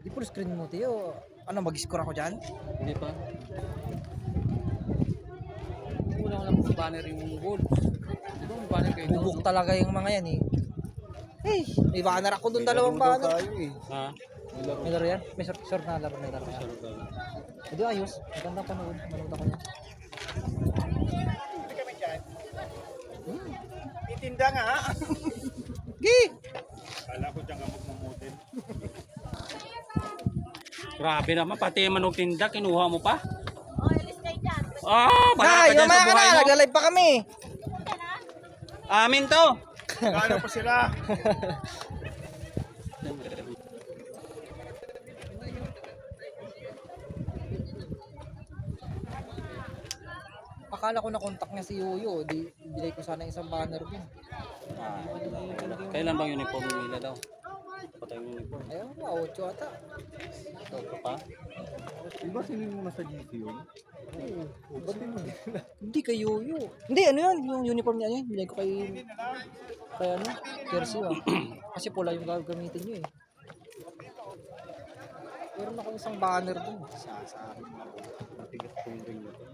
Di full screen mo, Tio. Ano, mag-score ako dyan? Hindi pa. Wala ko lang sa banner yung gold. Di ba may banner kayo doon? Bubuk talaga yung mga yan eh. Hey, may banner ako doon, dalawang banner. Ha? May laro yan? May short na laro, may laro yan. Sarap lang. Hindi ayos, magandang panood. Manood ako niya. Itinda nga ha. Gi! Kala ko dyan ka magmamutin. Grabe naman, pati yung manong tinda, kinuha mo pa? Oh, alis kayo dyan. Ah, bala Ay, ka dyan sa mamaya ka buhay na, mo. nagla-live pa kami. Amin to. Gano pa sila? Akala ko na contact niya si Yoyo, di bilay ko sana isang banner din. Kailan bang uniform nila daw? Patay yung uniform. Ayun pa, 8 ata. Ito pa? Diba sinin mo na sa GC yun? Ba't din mo nila? Hindi kay Yoyo. Hindi, ano yun, yung uniform niya yun, bilay ko kay ano, jersey ah. Kasi pula yung gagamitin niyo eh. Meron ako isang banner dun. Sasabi mo. Matigas ko yung ring na to.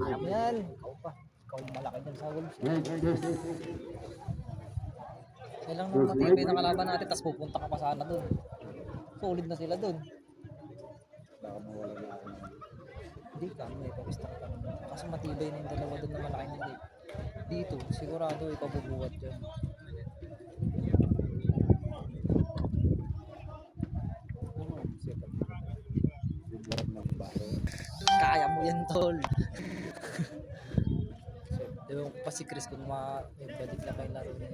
Alam yan. Ikaw pa. Ikaw yung malaki dyan sa Wolves. Kailang nung matibay na kalaban natin, tapos pupunta ka pa sana dun. Solid na sila dun. Baka mawala na ako. Hindi ka, may pag-stack ka. Kasi matibay na yung dalawa dun na malaki nila. Dito, sigurado ikaw bubuhat dyan. Bubuhat ng baro. Kaya mo yan, tol. Di ba pa si Chris kung may balik na kayo laro niya.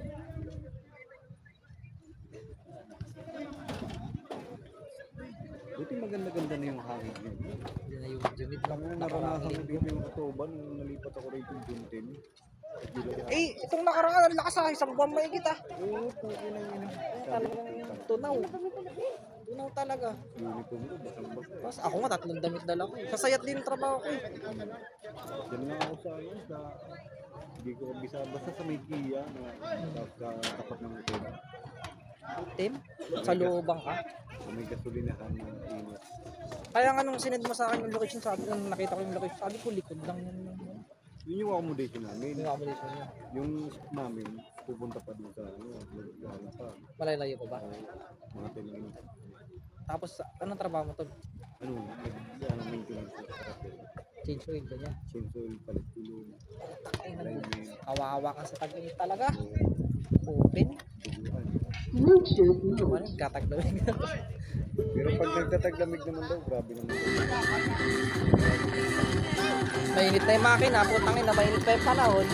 Buti maganda-ganda na yung hangin yun. Hindi na yung Jumid lang. Ang naranasan ko dito yung October nung nalipat ako rito yung June 10. Eh, itong nakaraan, ang lakas sa isang buwan maigit ah. Oo, puki na yun. Talagang tunaw. Tunaw talaga. Uniform ko, basang-basa. Tapos ako nga, 3 damit dala ko. Sasayat din yung trabaho ko eh. Diyan nga ako sa ano, sa... Hindi ko kabisa. Basta sa may Kia na tapat ng hotel. Tim, sa lubang ka. Sa may gasolinahan ng init. Kaya nga nung sinend mo sa akin yung location, sabi nung nakita ko yung location, sabi ko likod lang yun. Yun yung accommodation namin. Yung accommodation niya. Yung ship namin, pupunta pa din sa ano, lalo pa. Malalayo ko ba? Mga tinanong. Tapos, anong trabaho mo to? Ano, ano, maintenance sa hotel. Change oil ka niya. Change oil, palit tulong, alignment, Kawawa ka sa tag-init talaga. Open. duguan. Ano, katagdawin ka. Pero pag nagtataglamig naman daw, grabe naman. Mainit na yung makina, putangin na mainit pa yung panahon.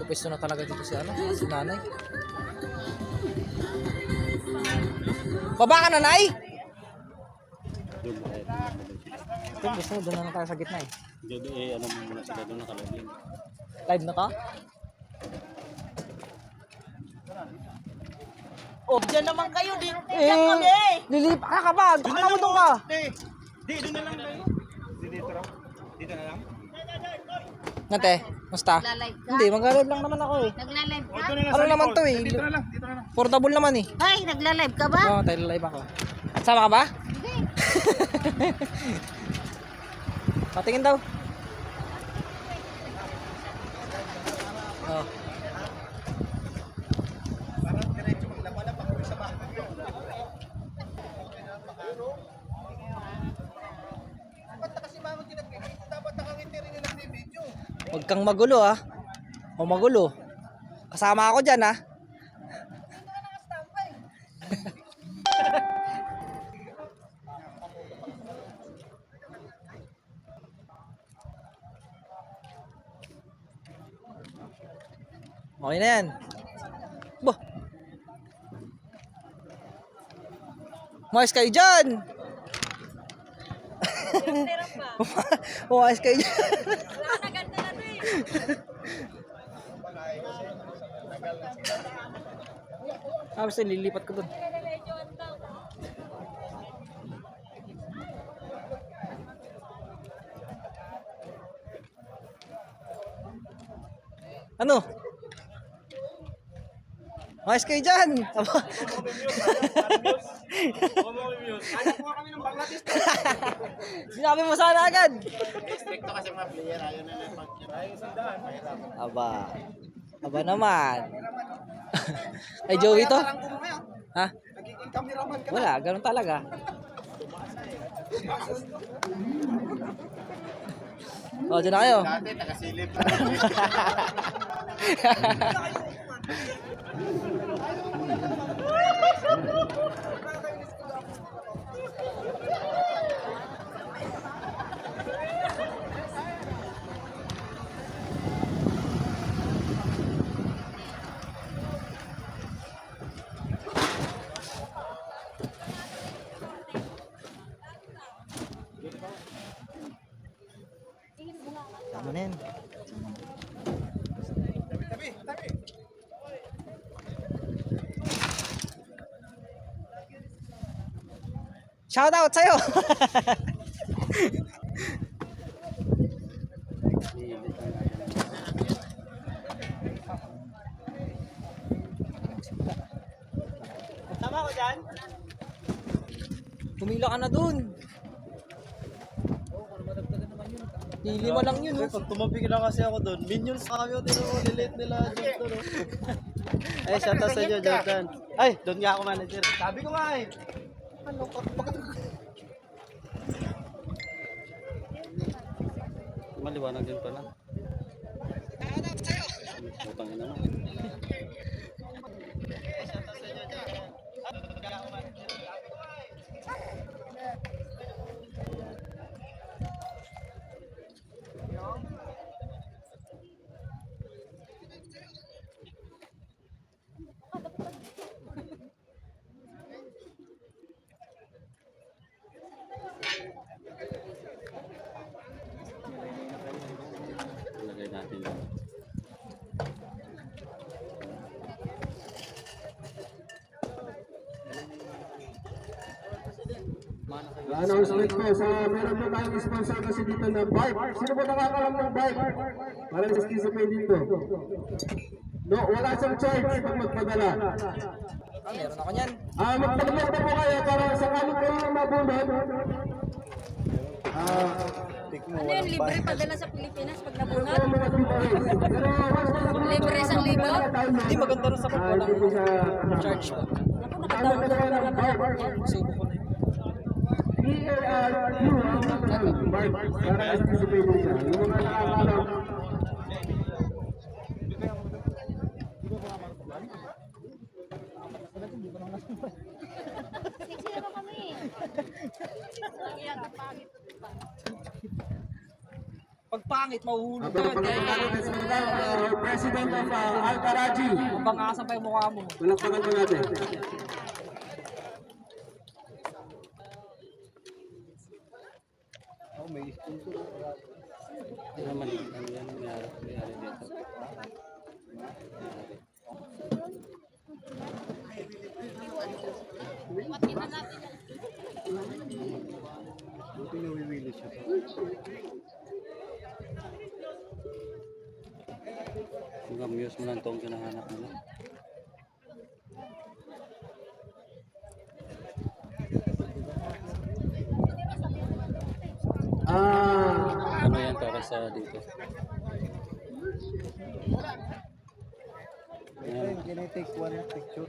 Pwesto na talaga dito si ano, si nanay. Baba ka na, nay! Doon na kayo. Ito, gusto mo, doon na tayo sa gitna eh. Doon ano mo muna sila doon nakalagin. Live na ka? Oh, dyan naman kayo. Dyan kami. Lilip ka ba? Baka mo doon ka. Di, doon na lang tayo. Dito lang? Dito na lang? Nate, musta? Nagla-live ka? Hindi, mag-live lang naman ako eh. Nagla-live ka? Ano naman to eh? Dito na lang, dito na lang. Portable naman eh. Ay, nagla-live ka ba? Oo, tayo live ako. Sama ka ba? Hindi. Patingin daw. Oh. Huwag kang magulo ah. O magulo. Kasama ako dyan ah. Okay na yan. Bah. Umayos kayo dyan. Umayos kayo dyan. Tapos lilipat ko dun. Ano? Ayos kayo dyan. Aba. Sinabi mo sana agad. Stricto kasi mga player, ayaw na lang Aba. Aba naman. Ay, Joey to? Ha? Wala, ganun talaga. Oh, dyan na kayo. Dati, nakasilip. Tama na yan. Shout out sa'yo! Tama ko dyan? Pumila ka na dun. Pili mo lang yun. Oh. Pag tumabi lang kasi ako doon, minions kami o nililate nila dito. No? Ay, shout out sa inyo, Jordan. Ay, doon nga ako manager. Sabi ko nga eh. Ano, bakit? Maliwanag din pala. Putang ina naman. Lagay natin. Announcement po sa meron po tayong sponsor kasi dito ng bike. Sino po nakakalam ng bike? Para sa skizopay dito. No, wala siyang charge pag magpadala. Ah, meron ako niyan. Magpadala po kayo para sakali kayo yung mabunod. Ano yun, libre padala sa Pilipinas pag nabunod? Mga giveaways. Pero Libre 1,000? Hindi, maganda rin sa pag walang charge pa. Ako, nakadawag na lang ako. Subo ko na yun. PARQ ang bike para sa skizopay siya. Yung mga nakakalam. Pag pangit, mahuhulog Ang ka. President of Al-Karaji. Bangasan pa yung mukha mo. Palakpakan po natin. Ano naman, ano yan, nangyari dito. Buti nawiwili siya. Mga muse mo lang itong kinahanap nila. Ano yan para sa dito? Ayan, Can I take one picture?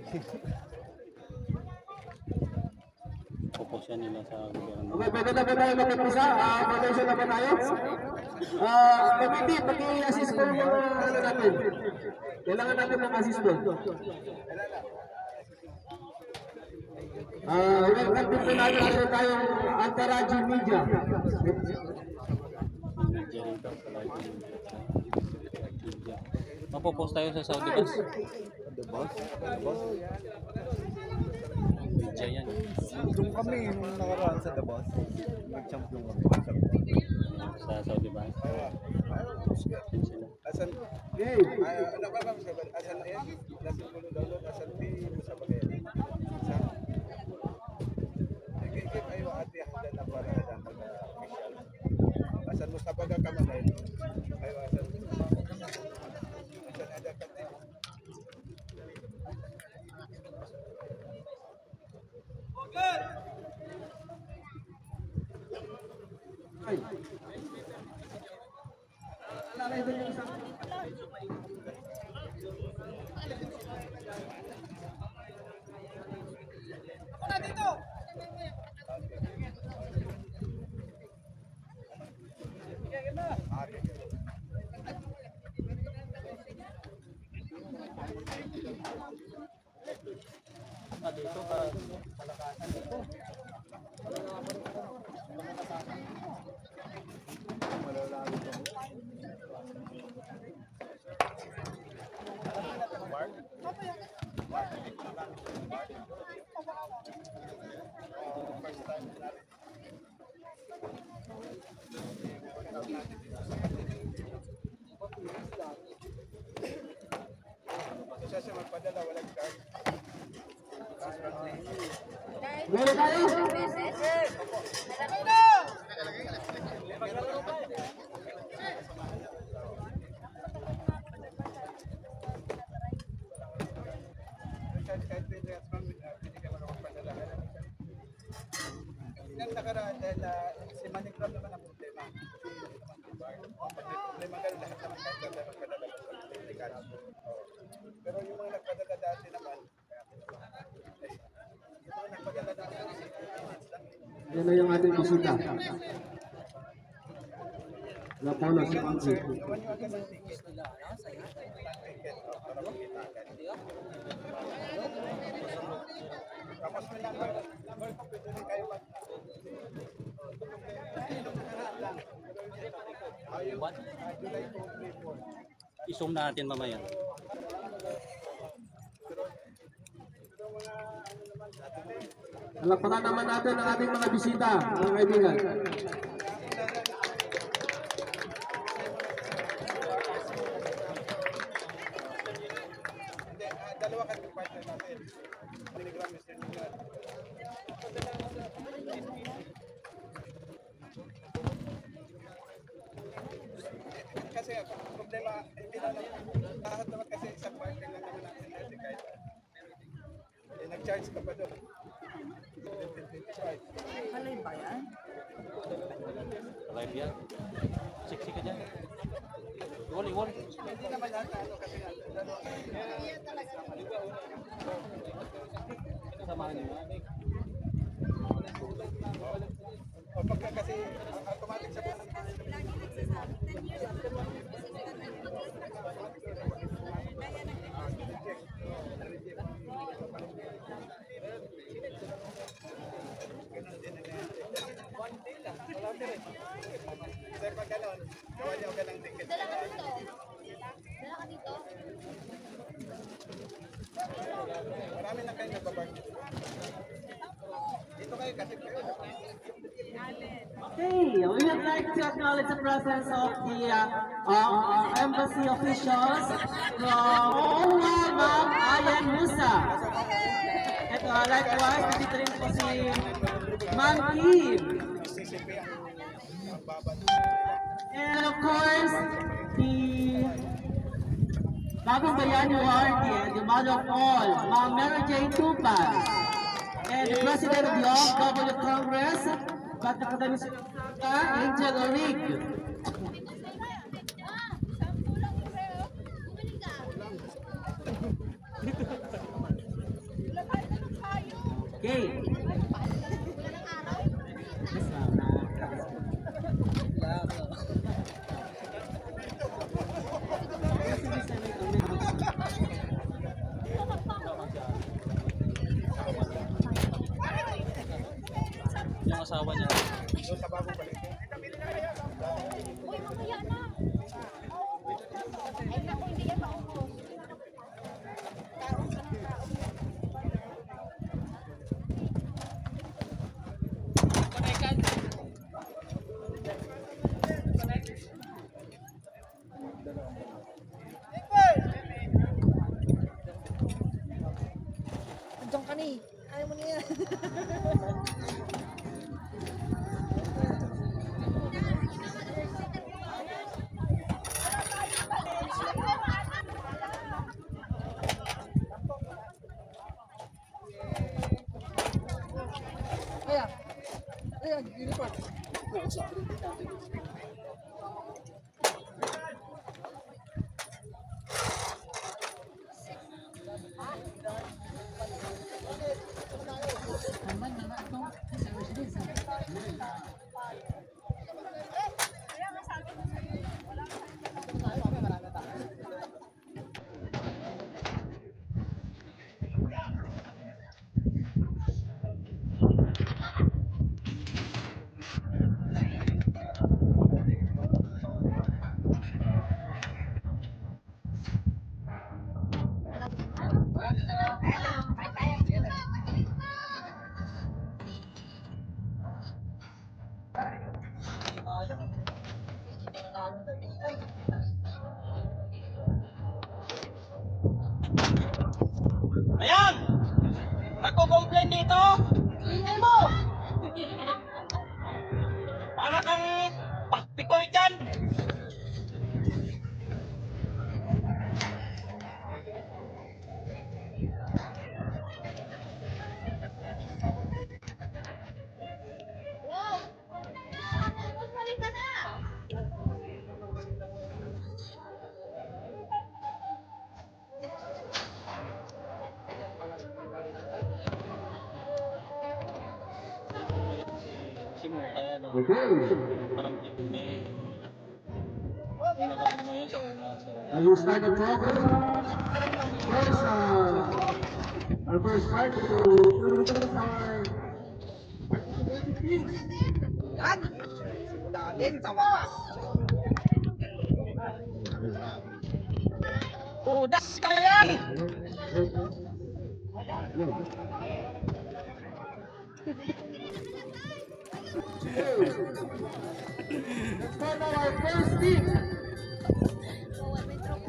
focus yan nila sa gobyerno. Okay, pwede na ba tayo mag-umpisa? Potential na ba tayo? Committee, pag-i-assist po yung mga ano natin. Kailangan natin ng assist po. Welcome din po natin kasi tayong Al-Karaji Media. Media rin ka sa live. Media. Mapopost tayo sa Saudi Bus. The boss? Media yan. Doon kami yung nakaraan sa The Boss. Nag-champion kami. Sa Saudi Bus. Yan sila. Asan, Okay. ano ba ba? Asan na yan? Asan mo daw doon? Asan di mo sa bagay? Sa? Ikikip ayo ati handa na para dan official. Asan mo sa baga ka man ay? Ayo asan. Asan Dito ka. Siya siya magpadala, walang card. Meron tayo? Kahit pwede at ma'am, pwede ka magpadala. Yung nakaraan dahil si Manigram naman ang problema. Pag may problema ka, lahat naman kahit ganda magpadala. Pero yung mga nagpadala dati naman, yung mga nagpadala dati Yan na yung ating bisita. Na Paula si Angie. naman yung agad ng ticket. Ticket, para makita agad. Tapos may number ko, pwede rin kayo mag... July 2, 3, 4. I-zoom natin mamaya. Palakpakan naman natin ang ating mga bisita, mga kaibigan. Hindi, dalawa kami partner natin. Telegram, Mr. Nigal. Kasi ang problema, hindi na lahat naman kasi isang partner lang naman natin natin kahit nag-charge ka pa doon. 25. Live yan. Sexy ka dyan. Wall. Hindi naman lahat na ano kasi nga, dalawa. Samahan niyo. O pagka kasi automatic sa buwan. Sir, pag gano'n, gawa niyo ka ng ticket. Dala ka dito. Dala ka dito. Marami na kayo nagbabark. Dito kayo kasi kayo. Okay, we would like to acknowledge the presence of the embassy officials from Ma'am Ayan Musa. Ito, likewise, nandito rin po si Ma'am Kim. CCP ang baba na. And of course, the Bagong Bayani Warranty and the mother of all, Ma'am Mary Jane Tupas. And the President of the OFW Congress, Dr. Kadamis Angel Orig. Okay. Yes, ma'am. Yung asawa niya. Doon sa bagong balik. Uy, mamaya na. Ay, naku, hindi yan maubos. Taong ka ng taong. Andiyan ka ni. Ayaw mo niya. Ayan, gini pa. Ayan! Nagko-complain dito! Ingay mo! Para kang pakpikoy dyan! And we'll start the program. First, our first part to our Udas ka yan! Let's start our first team.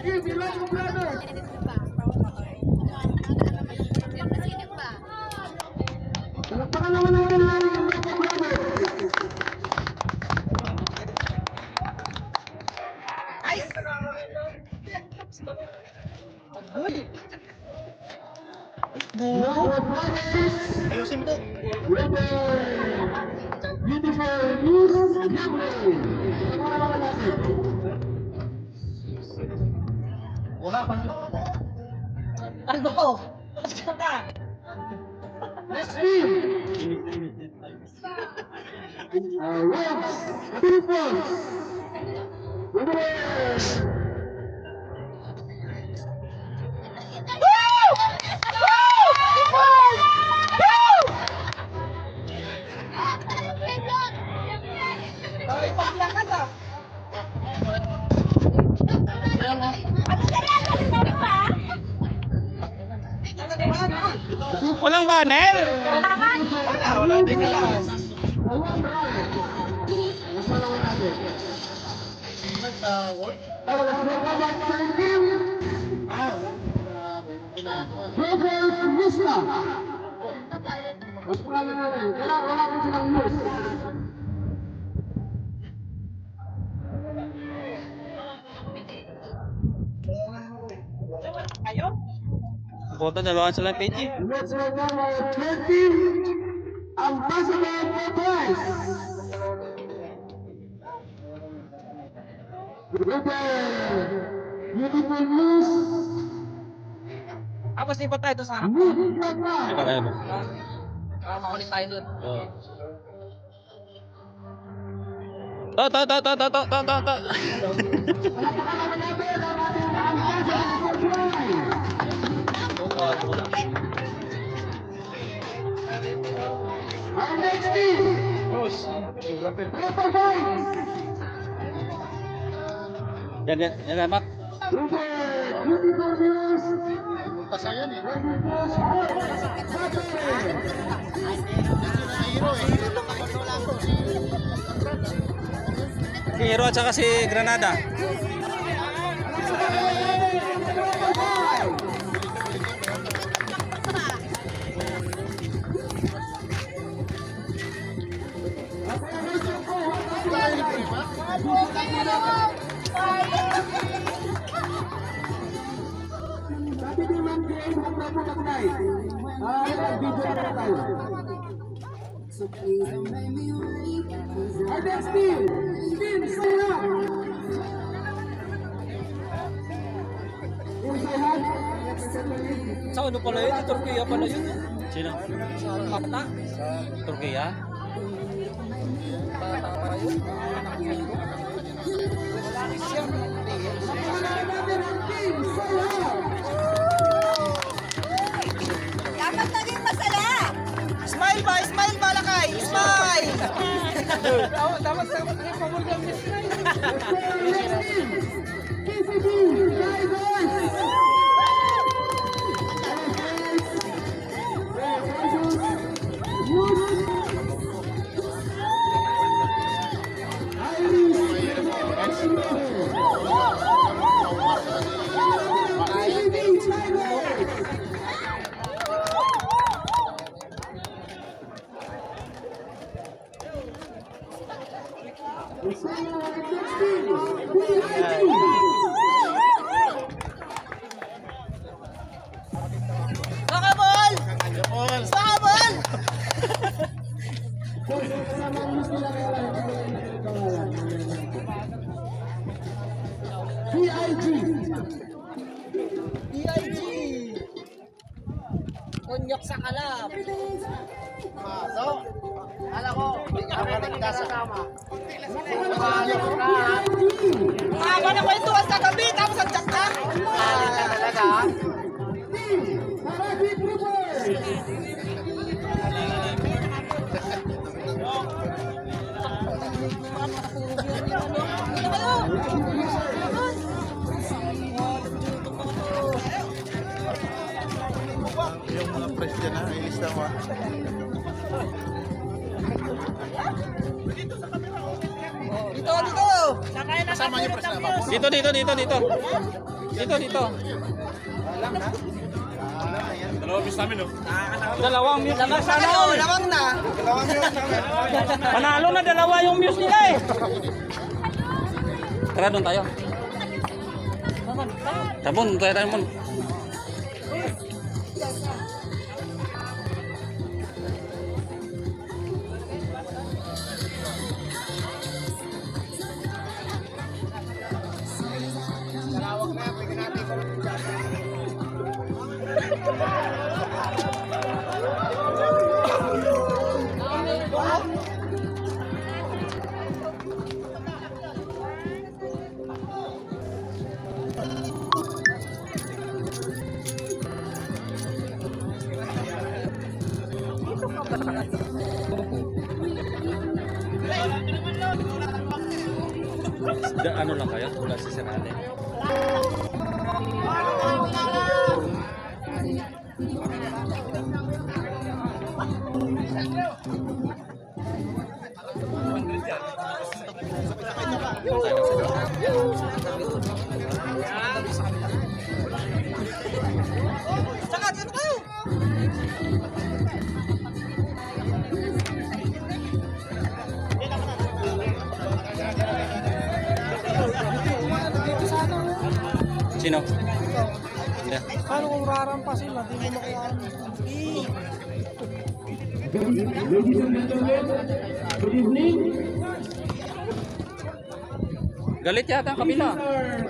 Team Ilocos Brothers. Palakpakan naman natin ang Ilocos Brothers. Ilocos Brothers. Ayusin mo. With the beautiful news gambling. Palakpakan natin. Wala pa. Ano? Asa ka? Next team. Reds Philippines. With the Walang banner! Bota dalawa sila page. Let's welcome our 20 Ambassador Boys. With the beautiful news. Tapos lipat tayo sa Music Gagna. makulit tayo doon. To. Our next team. Triple Boys. Yan, Mak. With the beautiful news. Si Hero at saka si Granada. Sabi ni Ma'am Jane, huwag na po magnay. Video na tayo. Our next team, Team Saya. Team Saya. Sa ano pala yun? Turkiya pala yun. Sino? Kapta. Turkiya? Dapat naging masaya. Smile ba lakay? Smile! Dapat kayo pamulga ng KCB, Tigers. Irish. next team, BIG. Sakabol! Sakabol! Kasama ang list nila kaya lang, hindi ko lang yung pangalan. BIG. DIG! Konyok sa kalap! So, alam ko, hindi ka naman nagkasama. Ang haba na kwentuhan sa gabi, tapos ang tsak ka? Talaga? Parabi Troopers. Yung mga press dyan ha, ilista mo ha. Dito, dito! Kasama niyo press na ba? Dito. Dalawang mute. Lamang sana yun! Lamang na! Panalo na dalawa yung muse nila eh. Tara doon tayo. Sabon, tayo mo. Ano lang kayo? Wala si Serale. Saka, dito kayo! Sino? Paano kung rarampasin na? Di mo makayaan. Ladies and gentlemen, good evening. Galit yata ang kabila. This is our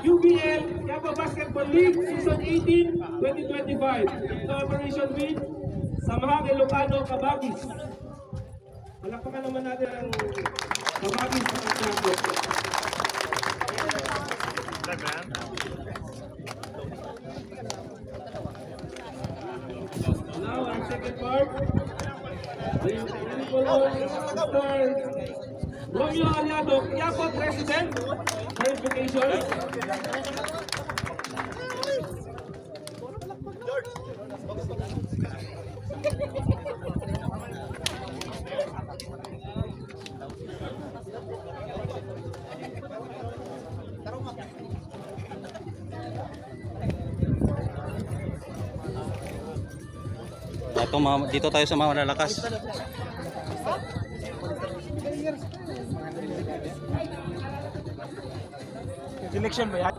UBL Yaba Basketball League Season 18-2025. Collaboration with Samahang Ilocano Kabagis. Palakpakan naman natin ang Kabagis sa Pagkakot. Now, our second part. The Mr. Romeo Aliado, Quiapo President, verification. Ito, dito tayo sa mga malalakas. Selection ba yan?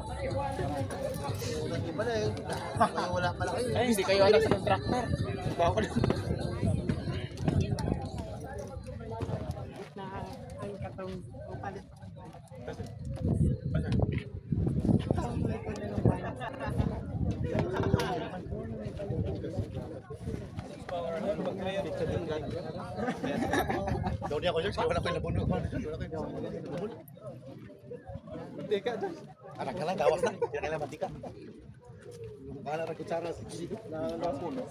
Wala pala kayo. Ay, hindi kayo anak sa contractor. Bawal. Daw niya ko dyan, wala ko yung labuno. Wala ko yung labuno. Mantika dyan. Anak ka lang, gawas na. Hindi na kailangan mantika. Bahala ng kutsara sa kisigo na labuno.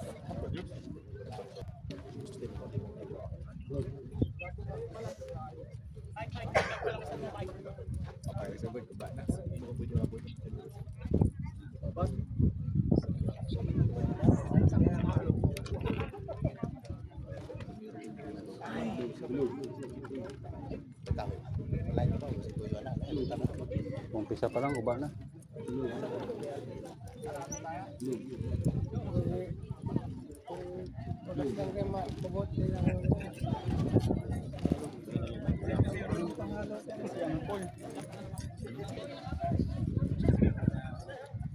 Umpisa pa lang, uba na.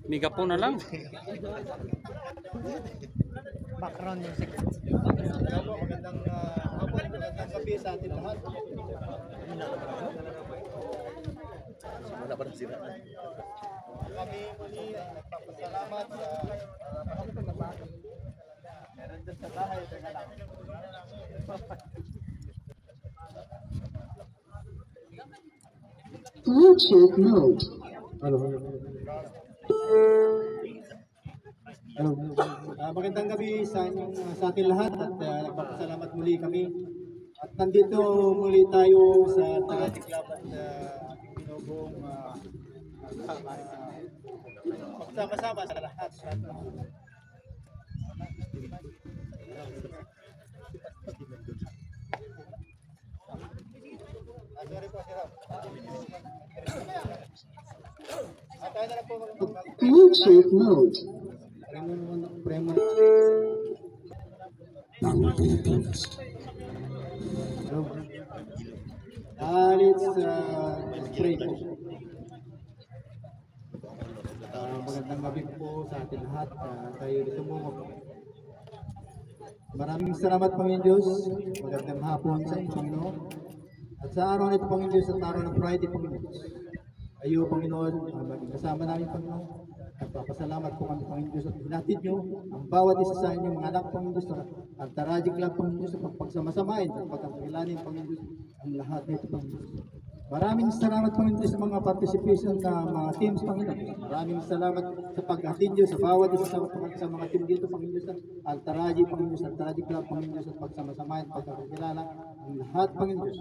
Megaphone na lang. Background music. Magandang gabi sa ating lahat. Wala pa na sila. Kami muli ay nagpapasalamat sa meron doon sa bahay. Teka lang. Bluetooth mode. Hello. Magandang gabi sa ating lahat at nagpapasalamat muli kami. At nandito muli tayo sa Tagati Club at ating binubong magsama-sama sa lahat. Sorry po, Sir. Tayo na lang po Bluetooth mode. Prema. Let's pray po. Magandang gabi po sa ating lahat. Tayo dito mo. Maraming salamat Panginoon Diyos. Magandang hapon sa inyo, Panginoon. At sa araw nito, Panginoon Diyos, at araw ng Friday, Panginoon Diyos. Ayo, Panginoon, maging kasama namin, Panginoon. Nagpapasalamat po kami, Panginoon Diyos, at hinatid nyo ang bawat isa sa inyo, mga anak, Panginoon Diyos, at Taraji Club, Panginoon Diyos, sa pagpagsama-samain at pagkakilanin, Panginoon Diyos, ang lahat nito, Panginoon Diyos. Maraming salamat, Panginoon Diyos, sa mga participation na mga teams, Panginoon. Maraming salamat sa paghatid nyo sa bawat isa sa mga team dito, Panginoon Diyos, at Taraji, Panginoon Diyos, at Taraji Club, Panginoon Diyos, at pagsama-samain, pagkakilala, ang lahat, Panginoon Diyos.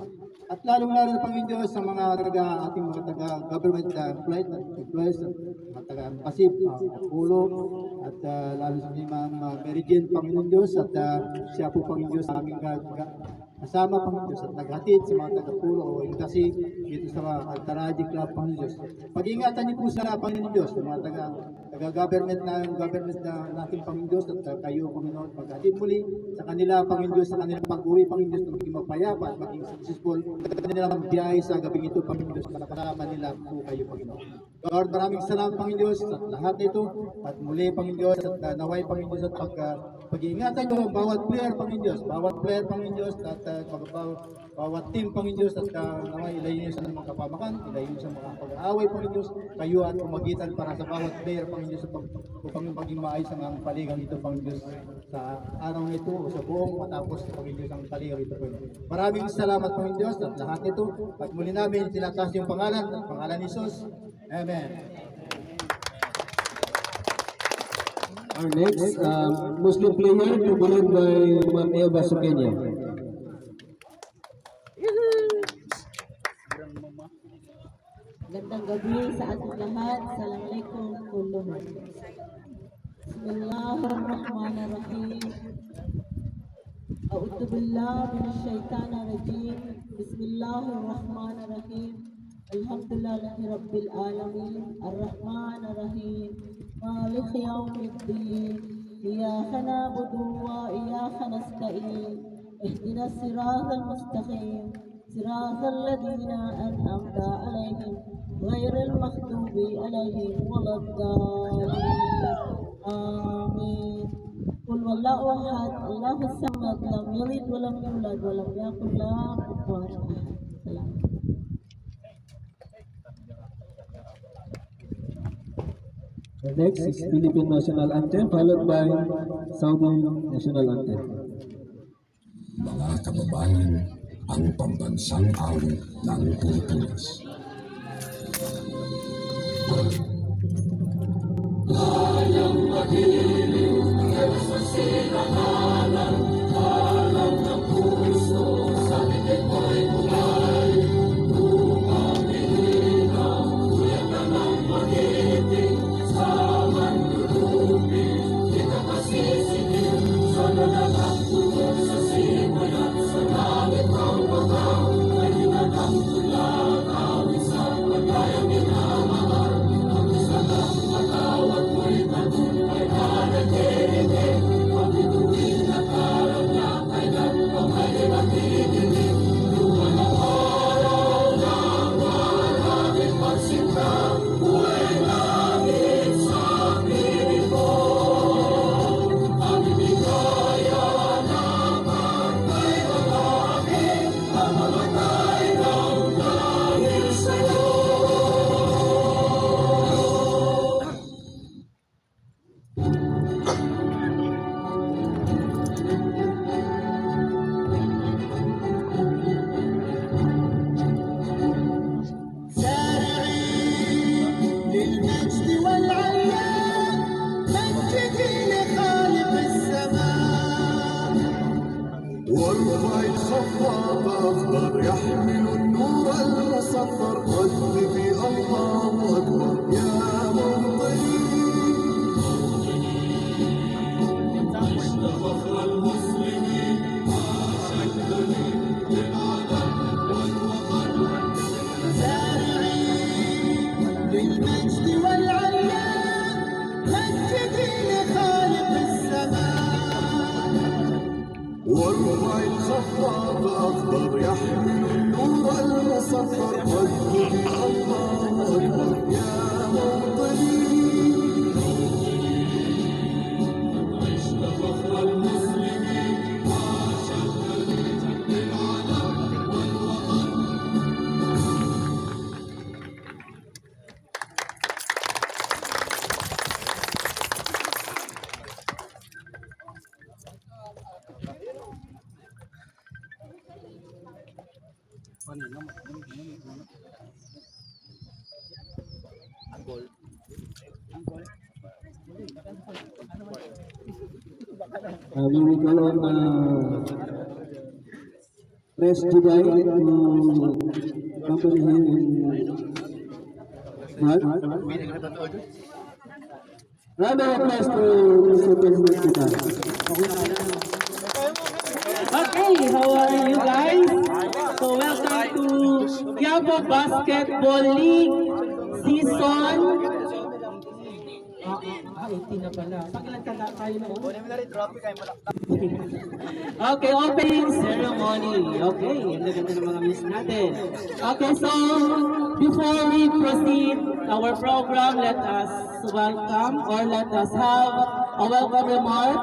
At lalong-lalo na, Panginoon Diyos, sa mga ating mga taga-government employees, at mga taga-pasip, pulo, at lalo sa mga Mary Jane, Panginoon Diyos, at siya po, Panginoon Diyos, sa aming kasama, Panginoon Diyos, at naghatid sa mga taga-pulo o yung kasi dito sa Altaraji Club, Panginoon Diyos. Pag-ingatan niyo po sila, Panginoon Diyos, sa mga taga-government na natin, Panginoon Diyos, at kayo, Panginoon, paghatid muli sa kanila, Panginoon Diyos, sa kanilang pag-uwi, Panginoon Diyos, na maging mapayapa at maging successful, at kanila magbiyahe sa gabing ito, Panginoon Diyos, para kasama nila po kayo, Panginoon. Lord, maraming salamat, Panginoon Diyos, sa lahat nito, at muli, Panginoon Diyos, at naway, Panginoon Diyos, at pag-iingatan niyo bawat player, Panginoon Diyos, Panginoon Diyos, at bawat team, Panginoon Diyos, at naway, ilayin niyo sa mga kapamakan, ilayin niyo sa mga pag-aaway, Panginoon Diyos, kayo at pumagitan para sa bawat player, Panginoon Diyos, upang maging maayos ang paligan ito, Panginoon Diyos, sa araw nito o sa buong matapos, Panginoon Diyos, ang paligan ito, Panginoon. Maraming salamat, Panginoon Diyos, at lahat nito, at muli namin tinataas yung pangalan, at pangalan ni Jesus. Amen. Our next Muslim player, followed by Ma'am Eva Sukenya. Gandang gabi sa ating lahat. Assalamualaikum kulluhum. Bismillahirrahmanirrahim. A'udzu billahi minasyaitonir rajim. Bismillahirrahmanirrahim. Alhamdulillahi rabbil alamin. Arrahmanir rahim. Maliki yaumiddin. Iyyaka na'budu wa iyyaka nasta'in. Ihdinas siratal mustaqim. صراط الذين أنعمت عليهم غير المغضوب عليهم ولا الضالين آمين قل والله أحد الله الصمد لم يلد ولم يولد ولم يكن له كفوا أحد. سلام. The next is Philippine National Anthem, followed by Saudi National Anthem. Mga kababayan, ang pambansang awit ng Pilipinas. Layang magiliw sa sinangalan, alam ng puso, sa titik mo'y kulay. Tumamihina, kuyak na ng magiting, sa mandulubi, di ka masisingil, sa nalalang tulog sa simoy at sa langit ng pagaw, ay hinanang tulaw. We will go on Press Dubai company here in front. Round of applause to Mr. President Dubai. Okay, how are you guys? So welcome to Quiapo Basketball League Season 18 na pala. Pakilan tanda tayo na. Okay, opening ceremony. Okay, ang ganda ng mga miss natin. Okay, so before we proceed our program, let us welcome or let us have a welcome remark.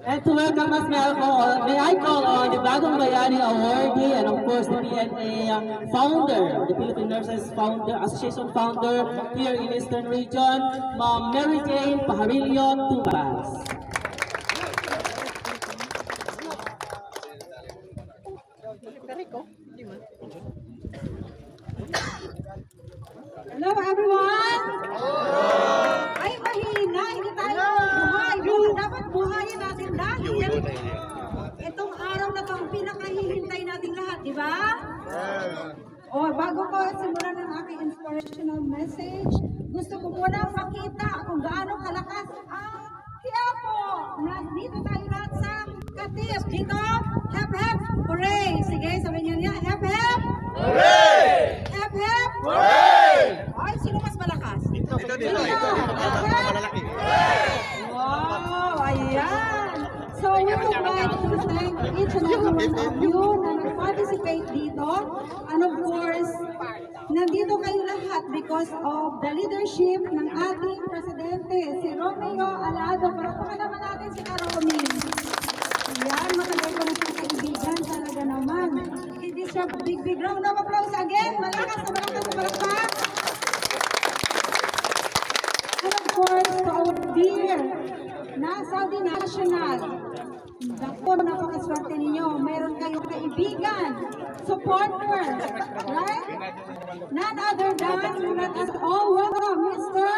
And to welcome us, may I call on the Bagong Bayani awardee and of course the PNA founder, the Philippine Nurses Association founder here in Eastern Region, Ma'am Mary Jane Pajarillo Tubas. Hello everyone! Ay, mahina. Hindi tayo buhay. Dapat buhayin natin dahil itong araw na ito ang pinakahihintay natin lahat, di ba? O, bago ko simulan ng aking inspirational message, gusto ko muna makita kung gaano kalakas ang Quiapo. Nandito tayo lahat sa Katip. Dito, hep hep, hooray! Sige, sabihin niyo niya, hep hep! Hooray! Hep hep! Hooray! Ay, sino mas malakas? Dito. Malalaki. Wow, ayan. So we would like to thank each and every one of you na nag-participate dito. And of course, nandito kayo lahat because of the leadership ng ating presidente, si Romeo Alado. Parapakan naman natin si Karomi. Yan, matagal ko na siyang kaibigan talaga naman. Hindi siya big round of applause again. Malakas na malakas. And of course, to our dear na Saudi National. Naku, napakaswerte ninyo. Meron kayong kaibigan, supporters, right? None other than, let us all welcome Mr.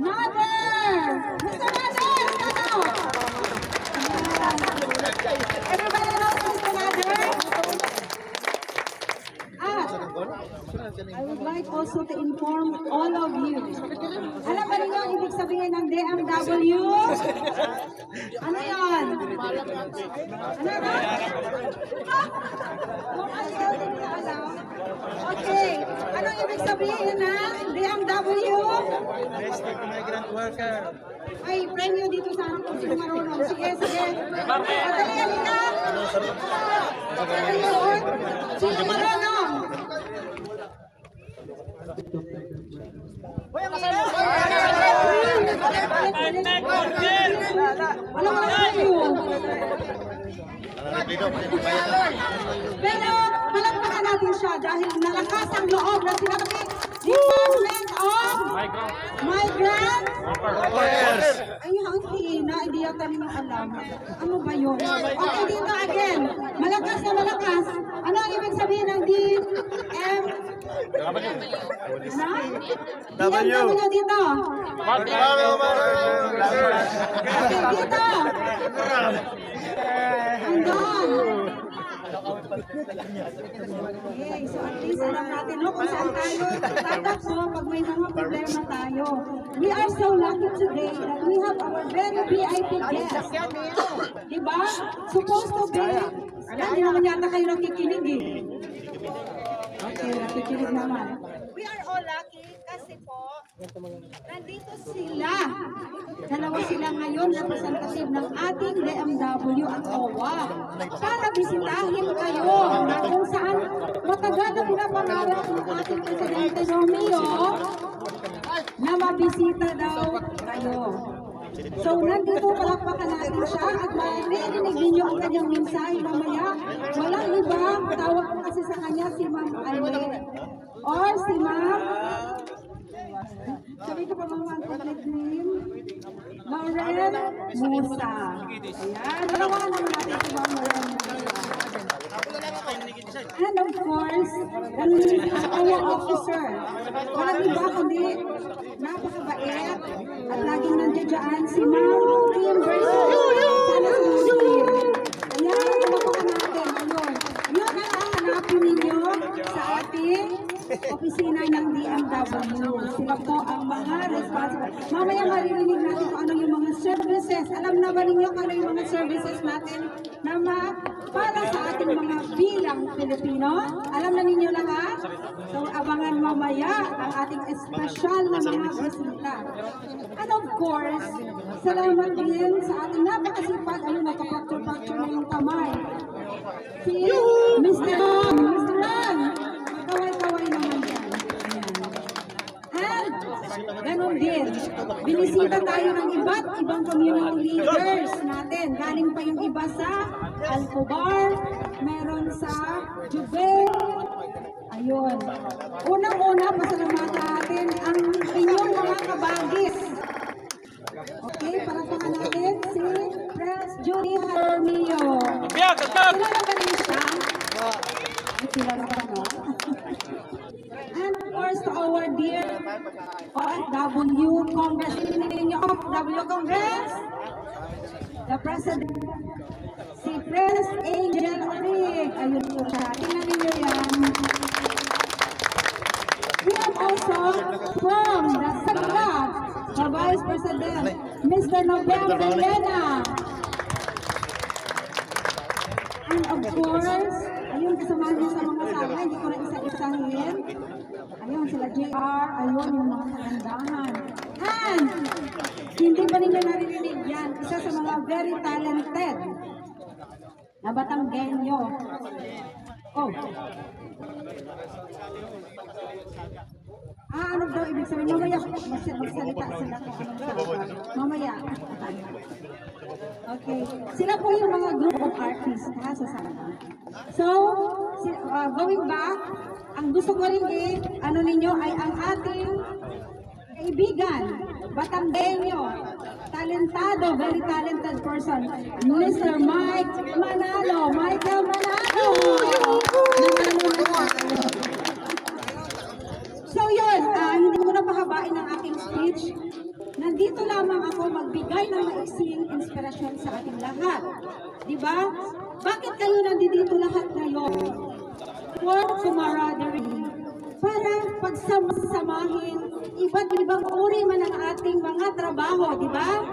Nader! Mr. Nader! Everybody knows Mr. Nader? I would like also to inform all of you. Alam ba ninyo ang ibig sabihin ng DMW? Ano yan? Ano na? Okay. Ano ibig sabihin ng DMW? Migrant worker. Ay, premyo dito sa akin kung sino marunong. Sige. Madali, halika. Sino marunong? Pero palagpakan natin siya dahil nalakas ang loob na sinabi Department of Migrant Workers. Ay, ang hina, hindi yata ninyo alam. Ano ba yun? Okay, dito again. Malakas na malakas. Ano ang ibig sabihin ng DM? DMW dito. Okay, dito. Andun. Okay, so at least alam natin no, kung saan tayo tatakbo pag may mga problema tayo. We are so lucky today that we have our very VIP guest. Diba? Supposed to be, hindi naman yata kayo nakikinig eh. Okay, nakikinig naman. We are all lucky kasi po, nandito sila. Dalawa sila ngayon, representative ng ating DMW at OWA. Para bisitahin kayo na kung saan matagal na pinapangarap ng ating Presidente Romeo na mabisita daw kayo. So, nandito palakpakan natin siya at maririnig ninyo ang kanyang mensahe mamaya. Walang iba, tawag ko kasi sa kanya si Ma'am Ale or si Ma'am Sabi ko pa mga complete name. Lauren Musa. Ayan, dalawakan naman natin si Ma'am Lauren Musa. And of course, our officer. Walang iba kundi napakabait at laging nandiyan dyan si Ma'am Kim Verso. Sana si Kim. Ayan, tumapakan natin. Ayun. Yun ang hahanapin ninyo sa ating opisina ng DMW. Sila po ang mga responsible. Mamaya maririnig natin kung ano yung mga services. Alam na ba ninyo kung ano yung mga services natin na para sa ating mga bilang Pilipino? Alam na ninyo lahat? So, abangan mamaya ang ating espesyal na mga bisita. And of course, salamat din sa ating napakasipag. Ayun, nakapacture-pacture na yung kamay. Si Mr. Ron. Kaway-kaway naman yan. Ayan. And, ganun din. Binisita tayo ng iba't ibang community leaders natin. Galing pa yung iba sa Alcobar, meron sa Jubel. Ayun. Unang-una, pasalamatan natin ang inyong mga kabagis. Okay, para pa natin si Pres Judy Jaramillo. Kilala ba rin siya? Kilala ba, no? And of course, to our dear OFW Congress, OFW Congress, the President, si Pres Angel Orig. Ayun po siya. Tingnan ninyo yan. We have also from the Senate, the Vice President, Mr. Nobel Villena. And of course, ayun, kasama niyo sa mga sala, hindi ko na isa-isahin. Ayun, sila JR, ayun, yung mga kagandahan. And, hindi ba ninyo naririnig yan? Isa sa mga very talented na Batanggenyo. Oh. Ano daw ibig sabihin? Mamaya, magsalita sila kung anong sabi. Mamaya. Okay. Sila po yung mga group of artists ha, sa sana. So, going back, ang gusto ko rin ano ninyo ay ang ating kaibigan, Batanggenyo, talentado, very talented person, Mr. Mike Manalo. Michael Manalo! So yun, hindi ko na pahabain ang aking speech. Nandito lamang ako magbigay ng maiksing inspirasyon sa ating lahat. Diba? Bakit kayo nandito lahat ngayon? For camaraderie. Para pagsamahin, iba't ibang uri man ang ating mga trabaho, diba?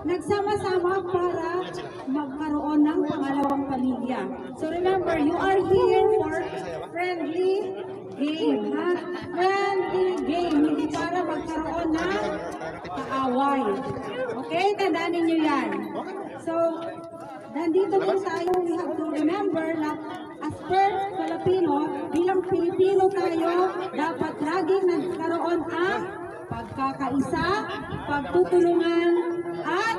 Nagsama-sama para magkaroon ng pangalawang pamilya. So remember, you are here for friendly game, ha? Friendly game, hindi para magkaroon ng kaaway. Okay, tandaan ninyo yan. So, nandito din tayo, we have to remember na as per Filipino, bilang Pilipino tayo, dapat laging nagkaroon ang pagkakaisa, pagtutulungan, at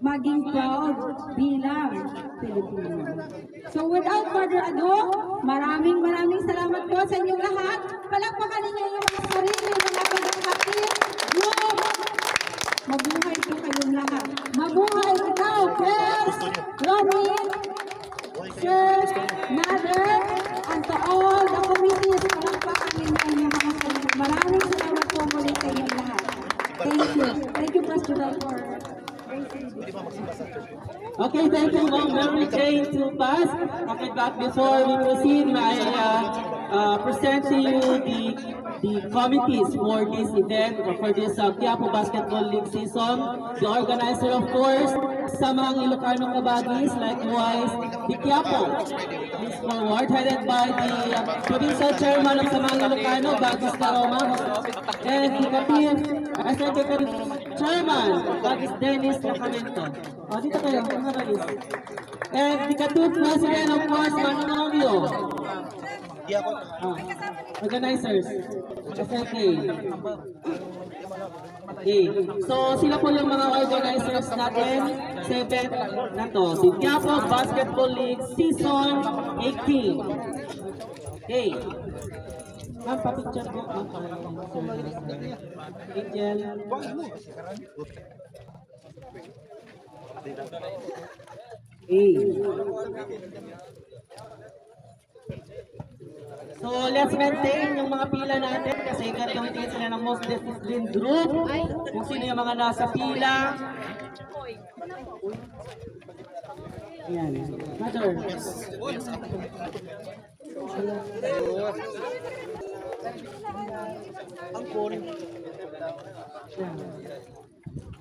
maging proud bilang Pilipino. So without further ado, maraming salamat po sa inyong lahat. Palakpakan ninyo yung mga sarili, mga pagkakapit. Mabuhay po kayong lahat. Mabuhay ikaw, Pres, Romy, Sir, Mother, and to all the committees. Palakpakan ninyo yung mga sarili. Maraming salamat po muli sa inyong lahat. Thank you. Thank you, Pres Judel, for Okay, thank you, Ma'am Mary Jane Tupas. Okay, but before we proceed, may present to you the committees for this event, or for this Quiapo Basketball League season. The organizer, of course, Samang Ilocano Kabagis, likewise, the Quiapo is forward, headed by the provincial chairman of Samang Ilocano, Bagis Caroma, and the executive chairman, Bagis Dennis Lacamento. O, dito kayo, mga bagis. And the Katut president, of course, Manunovio. Organizers. SLK. Okay. So, sila po yung mga organizers natin sa event na to. The Quiapo Basketball League Season 18. Okay. Ma'am, papicture po. Ma'am, Angel. So, let's maintain yung mga pila natin kasi gagamitin sila ng most disciplined group. Kung sino yung mga nasa pila. Ayan. Mother.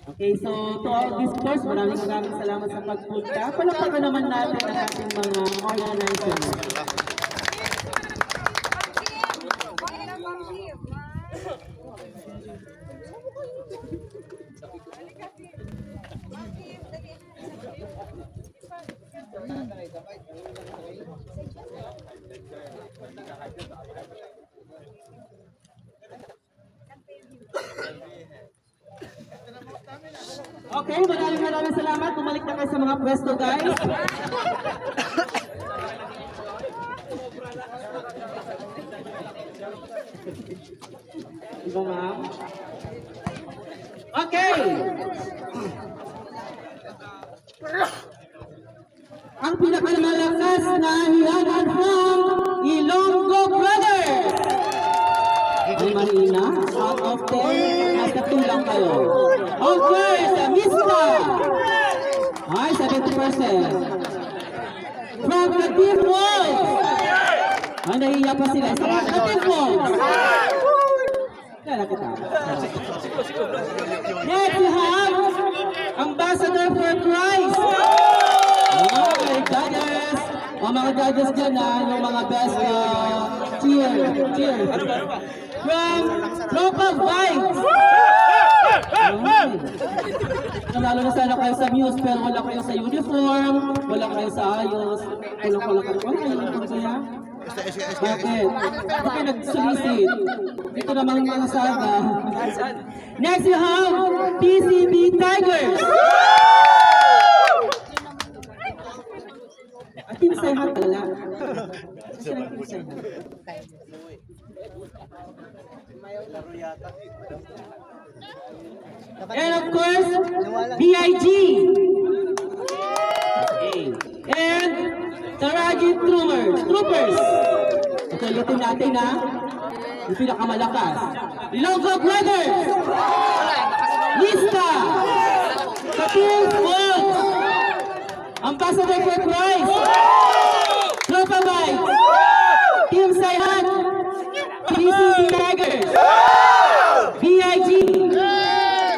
Okay, so to all this course, maraming salamat sa pagpunta. Palakpakan naman natin ang ating mga organizers. Okay, maraming salamat. Bumalik na kayo sa mga pwesto, guys. Diba, ma'am? Okay! Ang pinakamalakas na hiyagan from Ilonggo Brothers! Ay, Marina, out of 10, nasa 2 lang kayo. Okay, sa Mista! Ay, 70%. From the Team Wolves! Ay, nahiya pa sila. Sa the Team Wolves! Kaya kita. Next, we have Ambassador for Christ! Okay, judges! O mga judges dyan na, yung mga best cheer. From Tropa Vibes! Nanalo na sana kayo sa Muse, pero wala kayo sa uniform, wala kayo sa ayos, wala kayo. Ano kayo uniform kaya? Bakit? Bakit nag-solicit? Dito namang mga saga. Next you have PCB Tigers! Team Sayhan pala. Sila Team Sayhan. And of course, BIG. And Taraji Troopers. Ito ulitin natin na yung pinakamalakas. Ilonggo Brothers. Lista. Sa Team Wolves. Ambassador for Christ. Tropa Vibes. Team Sayhan. PCB Tigers. BIG.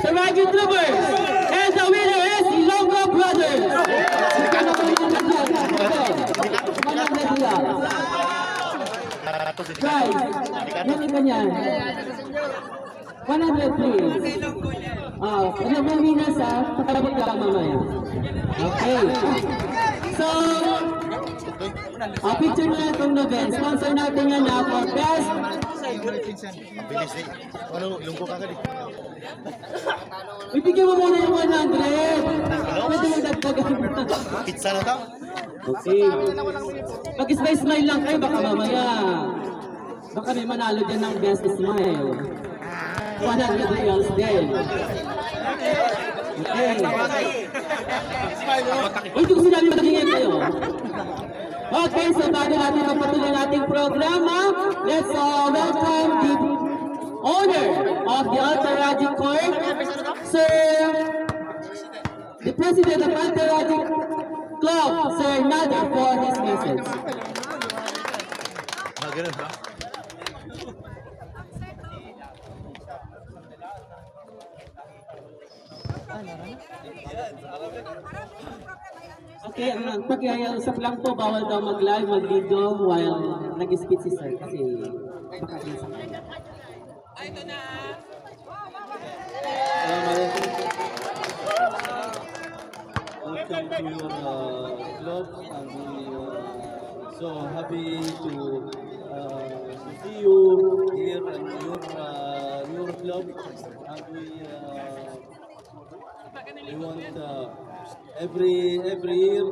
Taraji Troopers. And the winner is Ilonggo Brothers. Guys, yan iba niyan. 100 please. Ano ba winners ha? Pakarabot ka lang mamaya. Okay. So, picture na itong Noven. Sponsor natin yan na for best. Bilis eh. Ano, lungko ka ka Ibigyan mo muna yung 100. Pwede mo dagdagan. Pizza na daw? Okay. Pag-smile lang kayo, baka mamaya. Baka may manalo din ng best smile. 100 reals din. Okay. Hindi ko sinabi magingin kayo. Okay, so bago natin magpatuloy nating programa, let's welcome the owner of the Altaraji Court, Sir, the President of Altaraji Club, Sir Nader, for his message. Ganun ba? Okay, ang pagkakausap lang po, bawal daw mag-live, mag-video while nag-speech si Sir kasi baka isa. Welcome to your club, and we so happy to see you here in your club, and we want every year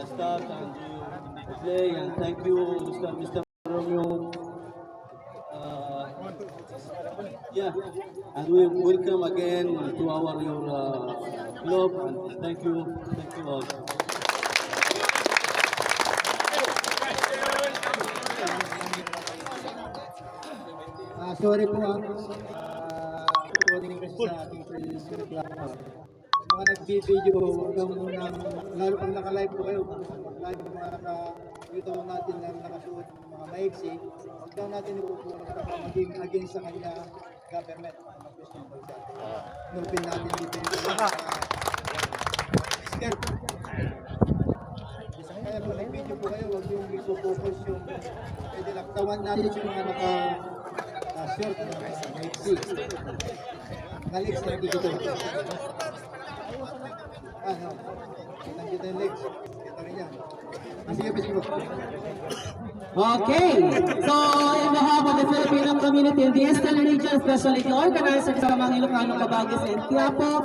start and play, and thank you Mr. Romeo yeah, and we welcome again to our your club, and thank you all. Sorry po recording kasi sa ating Facebook lang. Mga nag-video, huwag kang muna, lalo pang naka-live po kayo, live mga naka-video natin na nakasuot ng mga maiksi, huwag daw natin ipupunan para maging against sa kanila government. Nupin natin dito yung scared. Kaya po nag-video po kayo, huwag yung ipo-focus yung pwede laktawan natin yung mga naka-short na maiksi. Na-legs na dito. No. Kita yung legs. Kita rin yan. Sige, sige. Okay, so in behalf of the Filipino community in the Eastern Region, especially the organizers of mga Ilocano, Cabagues, and Quiapo,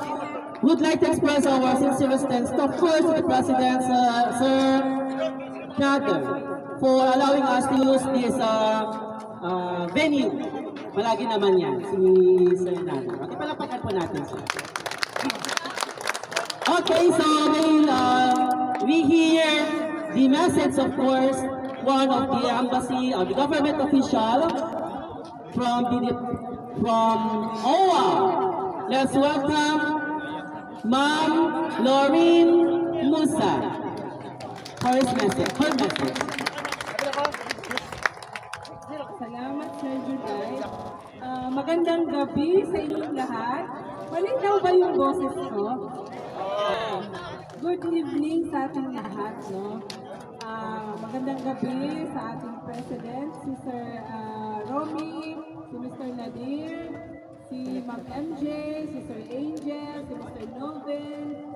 would like to express our sincere thanks, of course, to the President, Sir Nader, for allowing us to use this venue. Malagi naman yan, si Sir Nader. Okay, palapakan po natin siya. Okay, so we hear the message, of course, one of the embassy or the government official from OWA. Let's welcome Ma'am Laureen Musa for his message. Salamat, Sir Juday. Magandang gabi sa inyong lahat. Malinaw ba yung boses ko? Good evening sa ating lahat, no? Magandang gabi sa ating President, si Sir Romy, si Mr. Nadir, si Ma'am MJ, si Sir Angel, si Mr. Noven,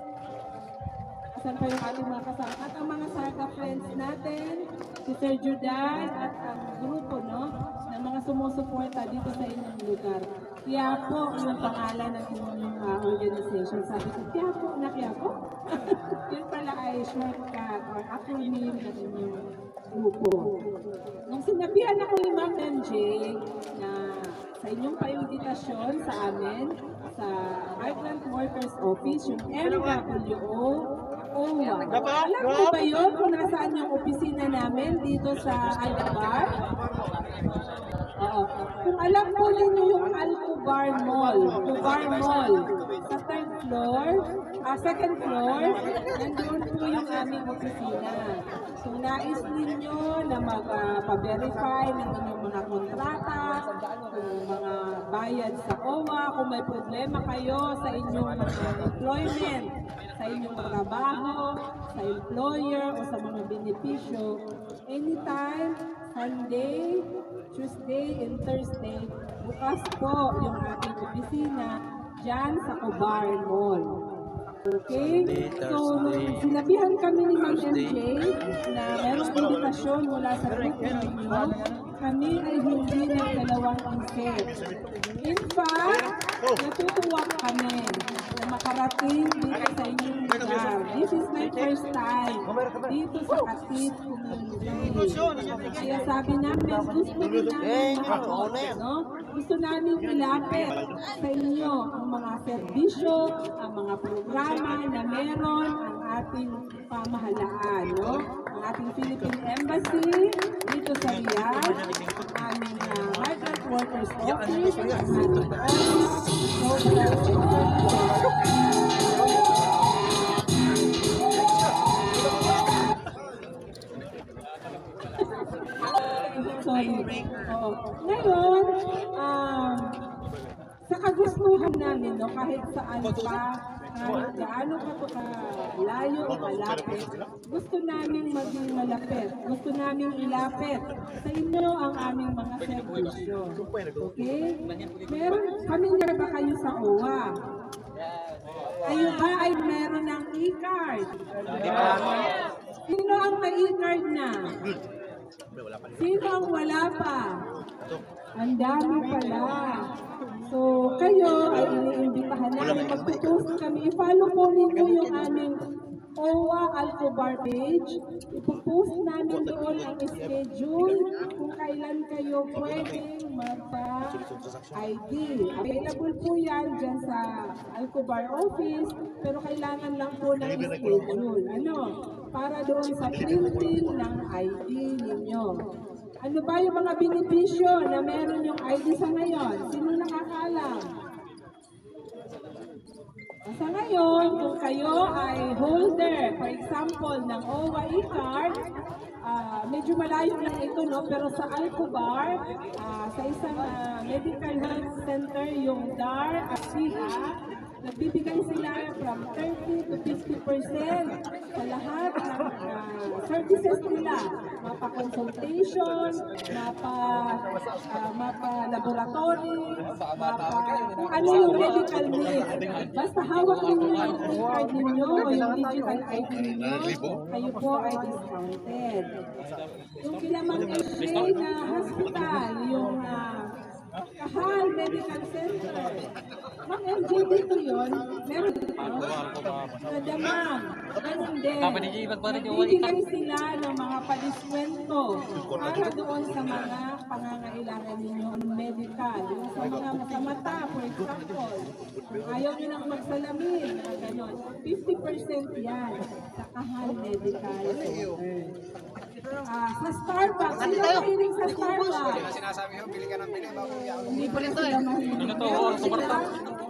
asan pa yung ating mga kasama, at ang mga Sarga friends natin, si Sir Juday at ang grupo, no, ng mga sumusuporta dito sa inyong lugar. Quiapo yung pangalan ng inyong organization. Sabi ko, Quiapo na Quiapo? Yun pala ay shortcut or acronym ng inyong grupo. Nung sinabihan ako ni Ma'am MJ na sa inyong paimbitasyon sa amin, sa Migrant Workers Office, yung MWO, OWA. Alam mo ba yun kung nasaan yung opisina namin dito sa Alcobar? Oo. Kung alam po ninyo yung Alcobar Mall, sa second floor, nandoon po yung aming opisina. So, nais ninyo na magpa-verify ng inyong mga kontrata, kung mga bayad sa OWA, kung may problema kayo sa inyong employment, sa inyong trabaho, sa employer, o sa mga benepisyo, anytime, Sunday, Tuesday, and Thursday, bukas po yung ating opisina dyan sa Cobar Mall. Okay? So, nung sinabihan kami ni Ma'am MJ na mayroong invitasyon mula sa grupo ninyo, kami ay hindi nagdalawang isip. In fact, natutuwa kami na makarating dito sa inyong lugar. This is my first time dito sa Katit Community. Kaya sabi namin, gusto namin makapot, no? Gusto namin ilapit sa inyo ang mga serbisyo, ang mga programa na meron ang ating pamahalaan, no? Ang ating Philippine Embassy dito sa Riyadh, aming Migrant Workers Office, sorry. Oo. Ngayon, sa kagustuhan namin, no, kahit saan pa, kahit gaano ka to kalayo o kalapit, gusto namin maging malapit. Gusto namin ilapit sa inyo ang aming mga servisyo. Okay? Familiar ba kayo sa OWA? Kayo ba ay meron ng e-card? Sino ang may e-card na? Sino ang wala pa? Ang dami pala. So, kayo ay iniimbitahan namin. Magpupost kami. I-follow po ninyo yung aming OWA Alcobar page. Ipopost namin doon ang schedule kung kailan kayo pwedeng magpa-ID. Available po yan dyan sa Alcobar office, pero kailangan lang po ng schedule. Ano? Para doon sa printing ng ID ninyo. Ano ba yung mga benepisyo na meron yung ID sa ngayon? Sino nakakaalam? Sa ngayon, kung kayo ay holder, for example, ng OWA e-card, medyo malayo lang ito, no? Pero sa Alcobar, sa isang medical health center, yung DAR at SIHA, nagbibigay sila from 30 to 50% sa lahat ng services nila. Mapa-consultation, mapa-laboratory, kung ano yung medical needs. Basta hawak ninyo yung e-card ninyo o yung digital ID ninyo, kayo po ay discounted. Yung kilamang MJ na hospital, yung Kahal Medical Center. Mang MJ dito yun, meron dito. Nadamang, ganun din. Nagbibigay sila ng mga padiskwento para doon sa mga pangangailangan ninyo medical. Yung sa mga sa mata, for example. Kung ayaw nyo nang magsalamin, gano'n. 50% yan sa Kahal Medical Center. Sa Starbucks, sino mahilig sa Starbucks? Sinasabi ko, pili ka ng pili, Hindi po rin sila mahilig. Meron sila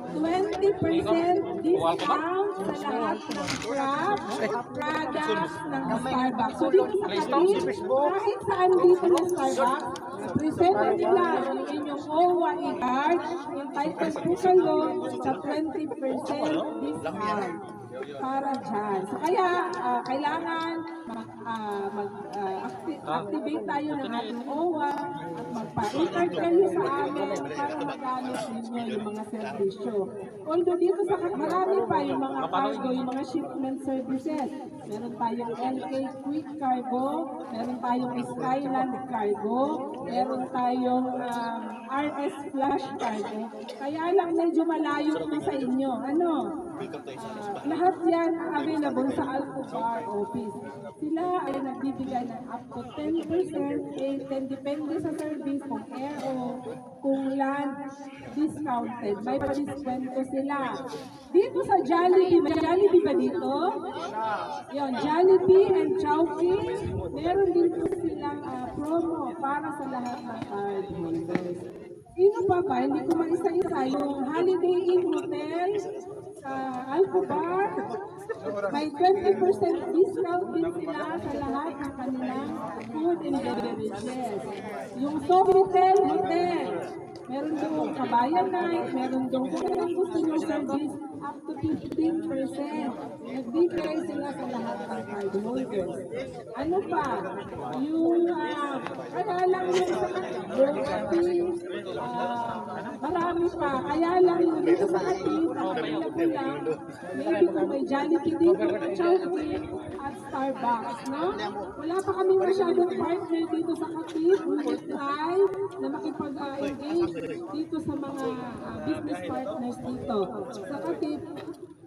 20% discount sa lahat ng products ng Starbucks. So dito sa Cavite, kahit saan dito ng Starbucks, present nila yung inyong OWA e-card, entitled po kayo sa 20% discount para dyan. So kaya kailangan mag-activate tayo ng ating OWA at magpa-e-card kayo sa amin para magamit ninyo yung mga servisyo. Although dito sa marami pa yung mga cargo, yung mga shipment services. Meron tayong LA Quick Cargo, meron tayong Skyland Cargo, meron tayong RS Flash Cargo. Kaya lang medyo malayo na sa inyo. Ano? Lahat yan available sa Alcobar office. Sila ay nagbibigay ng up to 10%, depende sa service, kung air o kung land, discounted. May pa-diskwento sila. Dito sa Jollibee, may Jollibee ba dito? Yun, Jollibee and Chowking, meron dito silang promo para sa lahat ng card holders. Sino pa ba? Hindi ko maisa-isa. Yung Holiday Inn Hotel sa Alcobar, may 20% discount din sila sa lahat ng kanilang food and beverages. Yung Sofitel Hotel, meron doon Kabayan Night, meron doon kung gusto nyo service up to 15%. Nagbigay sila sa lahat ng card holders. Ano pa? Yung, kaya lang yung sa Jollibee, marami pa. Kaya lang yung dito sa atin, ang available lang, maybe kung may Jollibee dito, Chowking at Starbucks, no? Wala pa kami masyadong partner dito sa Katip. We try na makipag-engage dito sa mga business partners dito sa Katip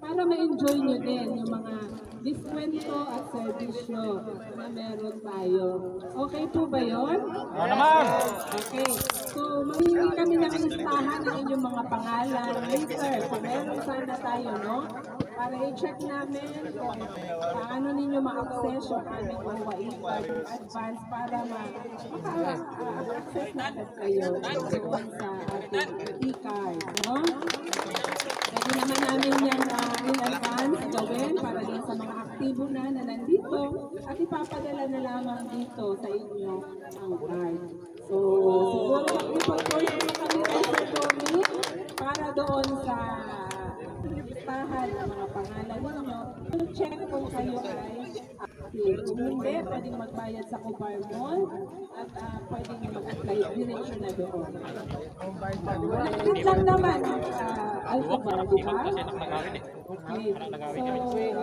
para ma-enjoy nyo din yung mga diskwento at servisyo na meron tayo. Okay po ba yun? Oo naman! Okay. So, mamili kami ng listahan ng inyong mga pangalan later. Kung meron sana tayo, no? Para i-check namin kung paano ninyo ma-access yung aming OWA e-card in advance para maka-access natin kayo doon sa ating e-card, no? Pwede naman namin yan in advance gawin para din sa mga aktibo na nandito at ipapadala na lamang dito sa inyo ang card. So, siguro mag-report mo kami kay Sir Tommy para doon sa listahan ng mga pangalan ninyo. Check kung kayo ay active. Kung hindi, pwedeng magbayad sa Cobar Mall at pwedeng mag-apply diretso na doon. Malapit lang naman Alcobar, di ba? Okay. So,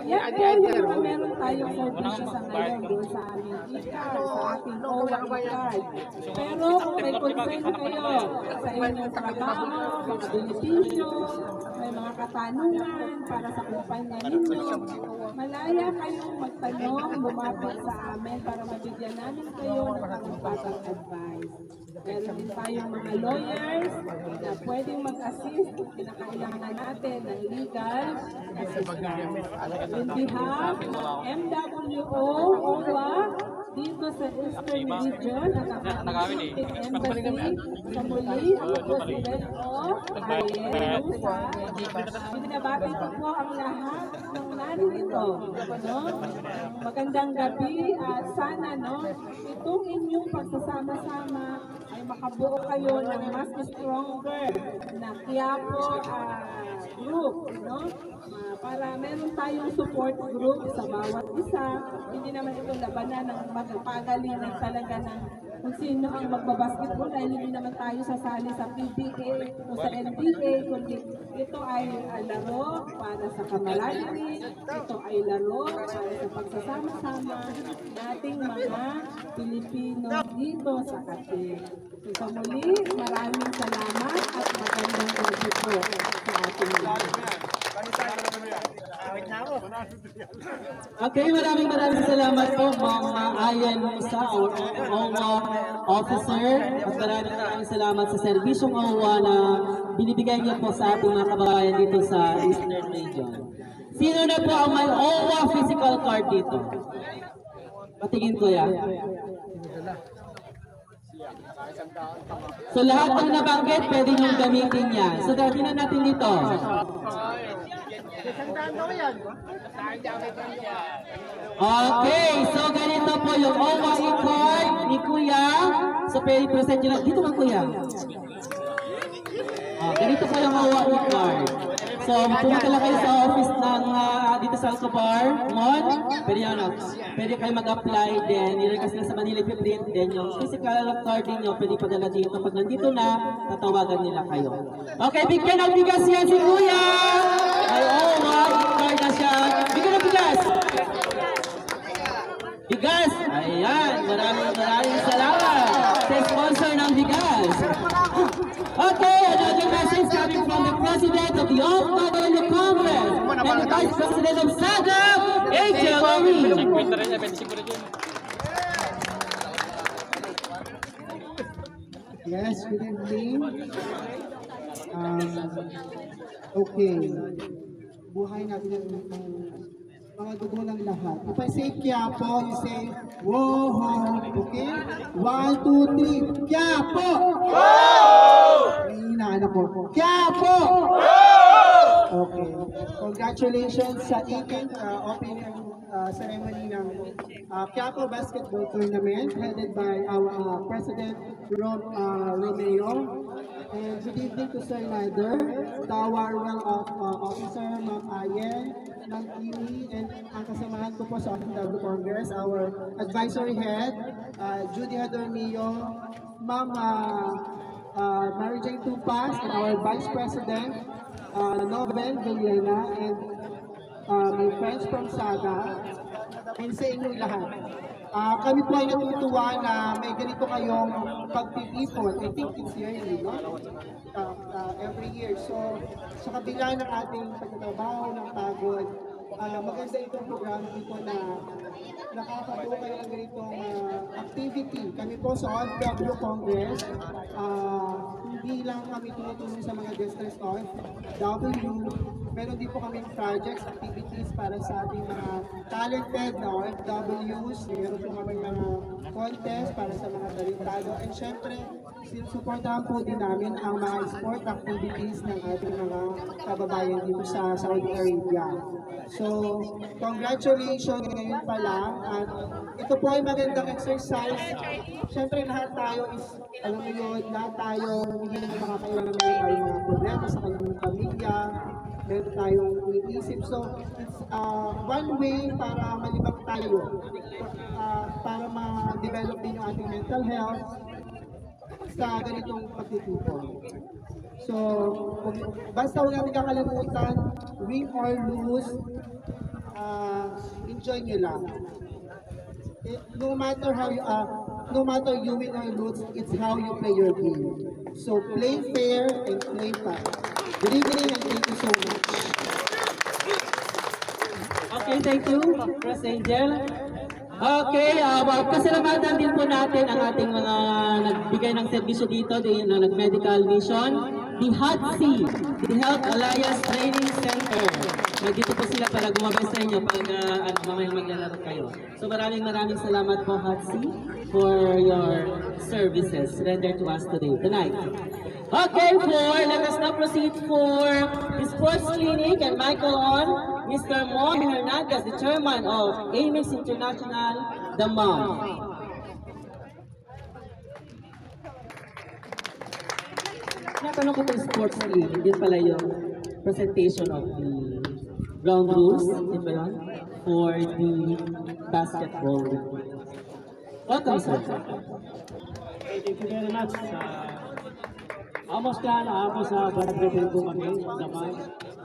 yan po yung mga meron tayong servisyo sa ngayon doon sa aming e-card, sa ating OWA e-card. Pero kung may concern kayo sa inyong trabaho, mga benepisyo, may mga katanungan para sa kumpanya ninyo, malaya kayong magtanong, lumapit sa amin para mabigyan namin kayo ng karampatang advice. Meron din tayong mga lawyers na pwedeng mag-assist kung kinakailangan natin ng legal assistance. In behalf ng MWO, OWA, dito sa Eastern Region at ang Philippine Embassy, sa muli, ako po si Red O, Ariel Musa. Binabati ko po ang lahat ng naririto. No? Magandang gabi at sana itong inyong pagsasama-sama ay makabuo kayo ng mas stronger na Quiapo group. No? Para meron tayong support group sa bawat isa. Hindi naman ito labanan ng magpagalingan talaga ng kung sino ang magbabasketball dahil hindi naman tayo sasali sa PBA o sa NBA, kundi ito ay laro para sa camaraderie, ito ay laro para sa pagsasama-sama nating mga Pilipino dito sa Kati. So, sa muli, maraming salamat at magandang gabi po sa ating lahat. Okay, maraming salamat po mga Ayan Musa o OWA officer at maraming salamat sa serbisyong OWA na binibigay niyo po sa ating mga kababayan dito sa Eastern Region. Sino na po ang may OWA physical card dito? Patingin ko yan. So lahat ng nabanggit, pwede niyong gamitin yan. So tingnan natin dito. Okay, so ganito po yung OWA card ni Kuya. So pwede present nyo lang. Dito ka Kuya. Ganito po yung OWA card. So pumunta lang kayo sa office ng dito sa Alcobar Mall. Pwede kayo mag-apply din. I-request lang sa Manila Print. Then yung physical card niyo pwede padala dito. Pag nandito na, tatawagan nila kayo. Okay, bigyan ng bigas yan si Kuya! Ay, OWA card na siya. Bigyan ng bigas! Bigas! Ayan, maraming salamat sa sponsor ng bigas. Okay, another message coming from the President of the OFW Congress and the Vice President of SAGA, Angel Marie. Yes, good evening. Okay. Buhay natin ang mga dugo ng lahat. If I say Quiapo, you say, whoa, okay? 1, 2, 3, Quiapo! May hinaan ako. Quiapo! Okay. Congratulations sa 18th opening ceremony ng Quiapo Basketball Tournament headed by our President Romeo. And good evening to Sir Nader, to our officer, Ma'am Ayen, Ma'am Kimi, and ang kasamahan ko po sa OFW Congress, our advisory head, Judy Hadormillo, Ma'am Mary Jane Tupas, and our Vice President, Nobel Villena, and my friends from SAGA, and sa inyong lahat. Kami po ay natutuwa na may ganito kayong pagtitipon. I think it's yearly, no? Every year. So, sa kabila ng ating pagtatrabaho, ng pagod, maganda itong program dito na nakakabuo kayo ng ganitong activity. Kami po sa OFW Congress, hindi lang kami tumutulong sa mga districts OFW, meron din po kami projects, activities para sa ating mga talented na OFWs. Meron po kami mga contest para sa mga talentado. And syempre, sinusuportahan po din namin ang mga sport activities ng ating mga kababayan dito sa Saudi Arabia. So, congratulations ngayon pa lang. At ito po ay magandang exercise. Syempre, lahat tayo is, alam mo yun, lahat tayo hindi naman makakailangan na tayong mga problema sa kanyang pamilya. Meron tayong iniisip. So, it's one way para malibang tayo. Para ma-develop din yung ating mental health sa ganitong pagtitipon. So, basta huwag natin kakalimutan, win or lose, enjoy nyo lang. No matter how you no matter you win or lose, it's how you play your game. So, play fair and play fast. Good evening and thank you so much. Okay, thank you, Press Angel. Okay, pasalamatan din po natin ang ating mga nagbigay ng serbisyo dito, na nag-medical mission, the HATC, the Health Alliance Training Center. Nandito po sila para gumabay sa inyo pag mamaya maglalaro kayo. So maraming salamat po, HATC, for your services rendered to us tonight. Okay, let us now proceed for the sports clinic and Michael on Mr. Mon Hernandez, the chairman of Amex International, the MOM. Natanong ko itong sports clinic, din pala yung presentation of the ground rules, din ba yun? For the basketball. Welcome, sir. Thank you very much. Almost done ako sa Barangay ko kami sa Bay.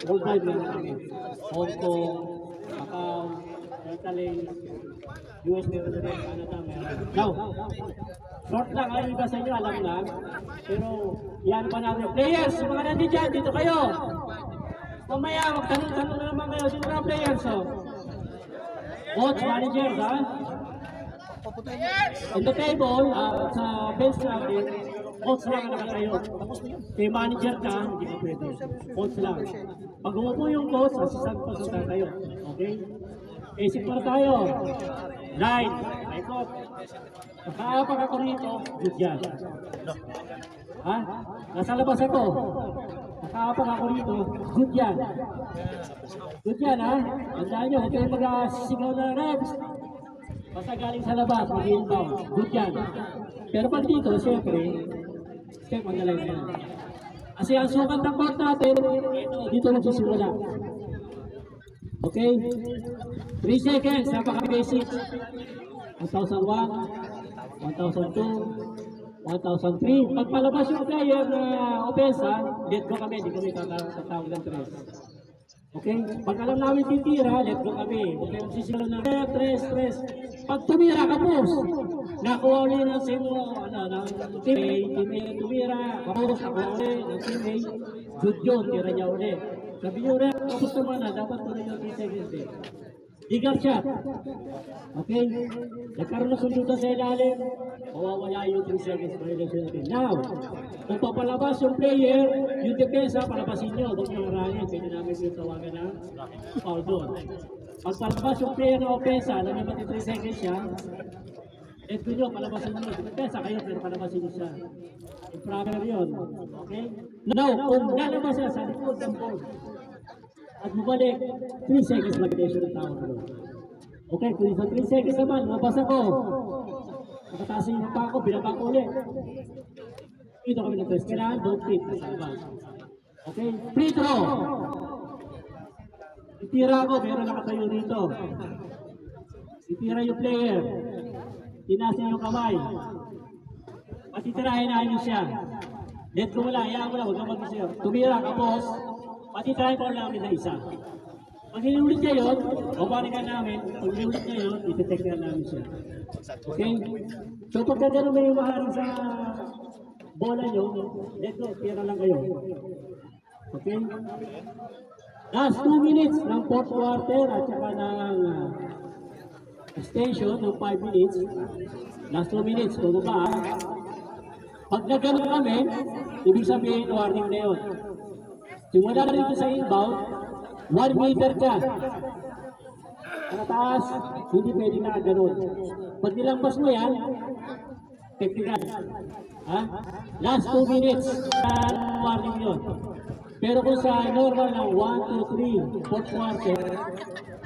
Worldwide lang kami. Hong Kong, Macau, Italy, US, Canada, meron. Now, short lang ay iba sa inyo, alam na. Pero, yan pa natin. Players, mga nandito dyan, dito kayo. Mamaya, magtanong-tanong na naman kayo. Dito na players, oh. Coach, managers, ha? On the table, sa bench natin, coach lang nakatayo. Kay manager ka, hindi ka pwede. Coach lang. Pag umupo yung coach, assistant coach ang tatayo. Okay? Basic para tayo. Line. Ay, coach. Pagkaapak ako rito, good yan. Ha? Nasa labas ako. Pagkaapak ako rito, good yan. Good yan, ha? Tandaan nyo, huwag kayo mag-sigaw na reps. Basta galing sa labas, mag-inbound. Good yan. Pero pag dito, siyempre, step on the line na. Kasi ang sukat ng court natin, dito nagsisimula. Okay? 3 seconds, napaka-basic. 1,001, 1,002, 1,003. Pag palabas yung player na opensa, let go kami, hindi kami tatawag ng 3. Okay? Pag alam namin titira, let go kami. Okay, magsisigaw na 3. Pag tumira ka, post. Nakuha ulit ng same ng teammate, tumira, kapos, nakuha ulit ng teammate. Good yun, tira niya ulit. Sabi niyo rin, kapos naman na, dapat tuloy ng 3 seconds eh. Legal shot. Okay? Nagkaroon na sundutan sa ilalim, mawawala yung 3 seconds violation natin. Now, kung papalabas yung player, yung depensa, palabasin nyo. Huwag nyo marangin, pwede namin yung tawagan na foul doon. Pag palabas yung player na opensa, alam nyo pati 3 seconds siya, eto nyo, palabasin nyo. Depensa kayo, pero palabasin nyo siya. Improper yun. Okay? Now, kung lalabas siya sa likod ng board, at bumalik, 3 seconds mag-tension ng tao ko. Okay, kung sa 3 seconds naman, mabasa ko. Nakatasin yung pa ako, binaba ko ulit. Ito kami ng-press. Kailangan, don't fit. Okay, free throw. Itira ako, meron nakatayo dito. Itira yung player. Tinasin yung kamay. Patitirahin na nyo siya. Let go mo lang, hayaan mo lang, huwag kang mag-isip. Tumira ka, boss. Patitirahin pa namin na isa. Pag inulit niya yun, babalikan namin. Pag inulit niya yun, iti-take na namin siya. Okay? So pagka gano'n may umaharang sa bola nyo, let go, tira lang kayo. Okay? Last 2 minutes ng 4th quarter at saka ng extension ng 5 minutes. Last 2 minutes, kung ba, pag nagano'n kami, ibig sabihin, warning na yun. Simula na rito sa inbound, 1 meter ka. Ang taas, hindi pwede na gano'n. Pag nilampas mo yan, technical. Ha? Last 2 minutes, warning yun. Pero kung sa normal na 1, 2, 3, 4 quarter,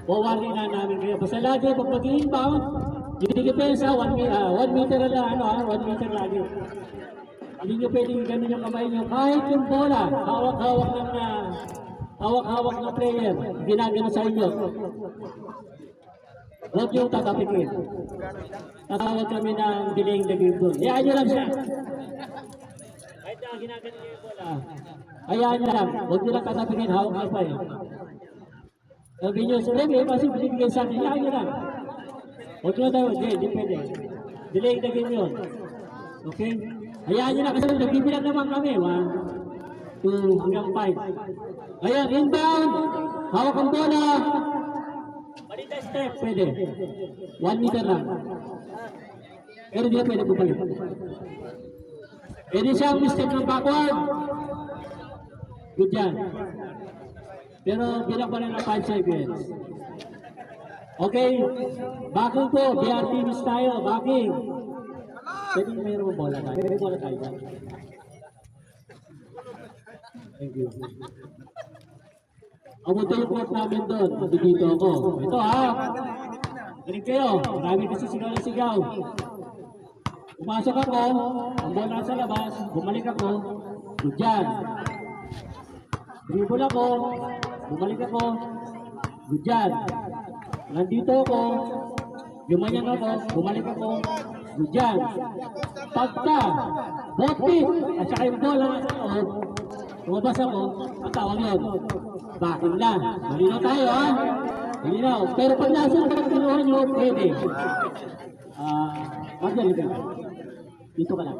warning na namin kayo. Basta lagi, pag mag-inbound, hindi depensa, 1 meter na 1 meter lagi. Hindi nyo pwedeng gano'n yung kamay nyo. Kahit yung bola, hawak-hawak ng player, ginagano sa inyo. Huwag yung tatapikin. Tatawag kami ng delaying the game doon. Hayaan nyo lang siya. Kahit na ginagano nyo yung bola, hayaan nyo lang. Huwag nyo lang tatapikin, hawak pa eh. Sabi nyo, so Remy, kasi binibigyan sa akin, hayaan nyo lang. Huwag nyo tayo, hindi pwede. Delaying the game yun. Okay? Hayaan nyo na kasi nagbibilang naman kami. 1, 2, hanggang 5. Ayan, inbound. Hawak ang bola. Step, pwede. 1 meter lang. Pero di na pwede bumalik. Pwede siyang step ng backward. Good yan. Pero bilang pa rin ng 5 seconds. Okay. Backing po. BRT miss tayo. Backing. Pwede mayroon bola tayo. Pwede bola tayo. Thank you. Pumunta yung court namin doon. Dito ako. Ito ha. Galing kayo. Marami kasi sigaw na sigaw. Pumasok ako. Ang bola nasa labas. Bumalik ako. Diyan. Dribble ako. Bumalik ako. Diyan. Nandito ako. Gumanyan ako. Bumalik ako. Diyan. Pagka. Botpit. At saka yung bola nasa loob. Lumabas ako. Ang tawag yun. Bakit na? Malinaw tayo ha? Malinaw. Pero pag nasa ng kinuha nyo, pwede. Magaling ka. Dito ka lang.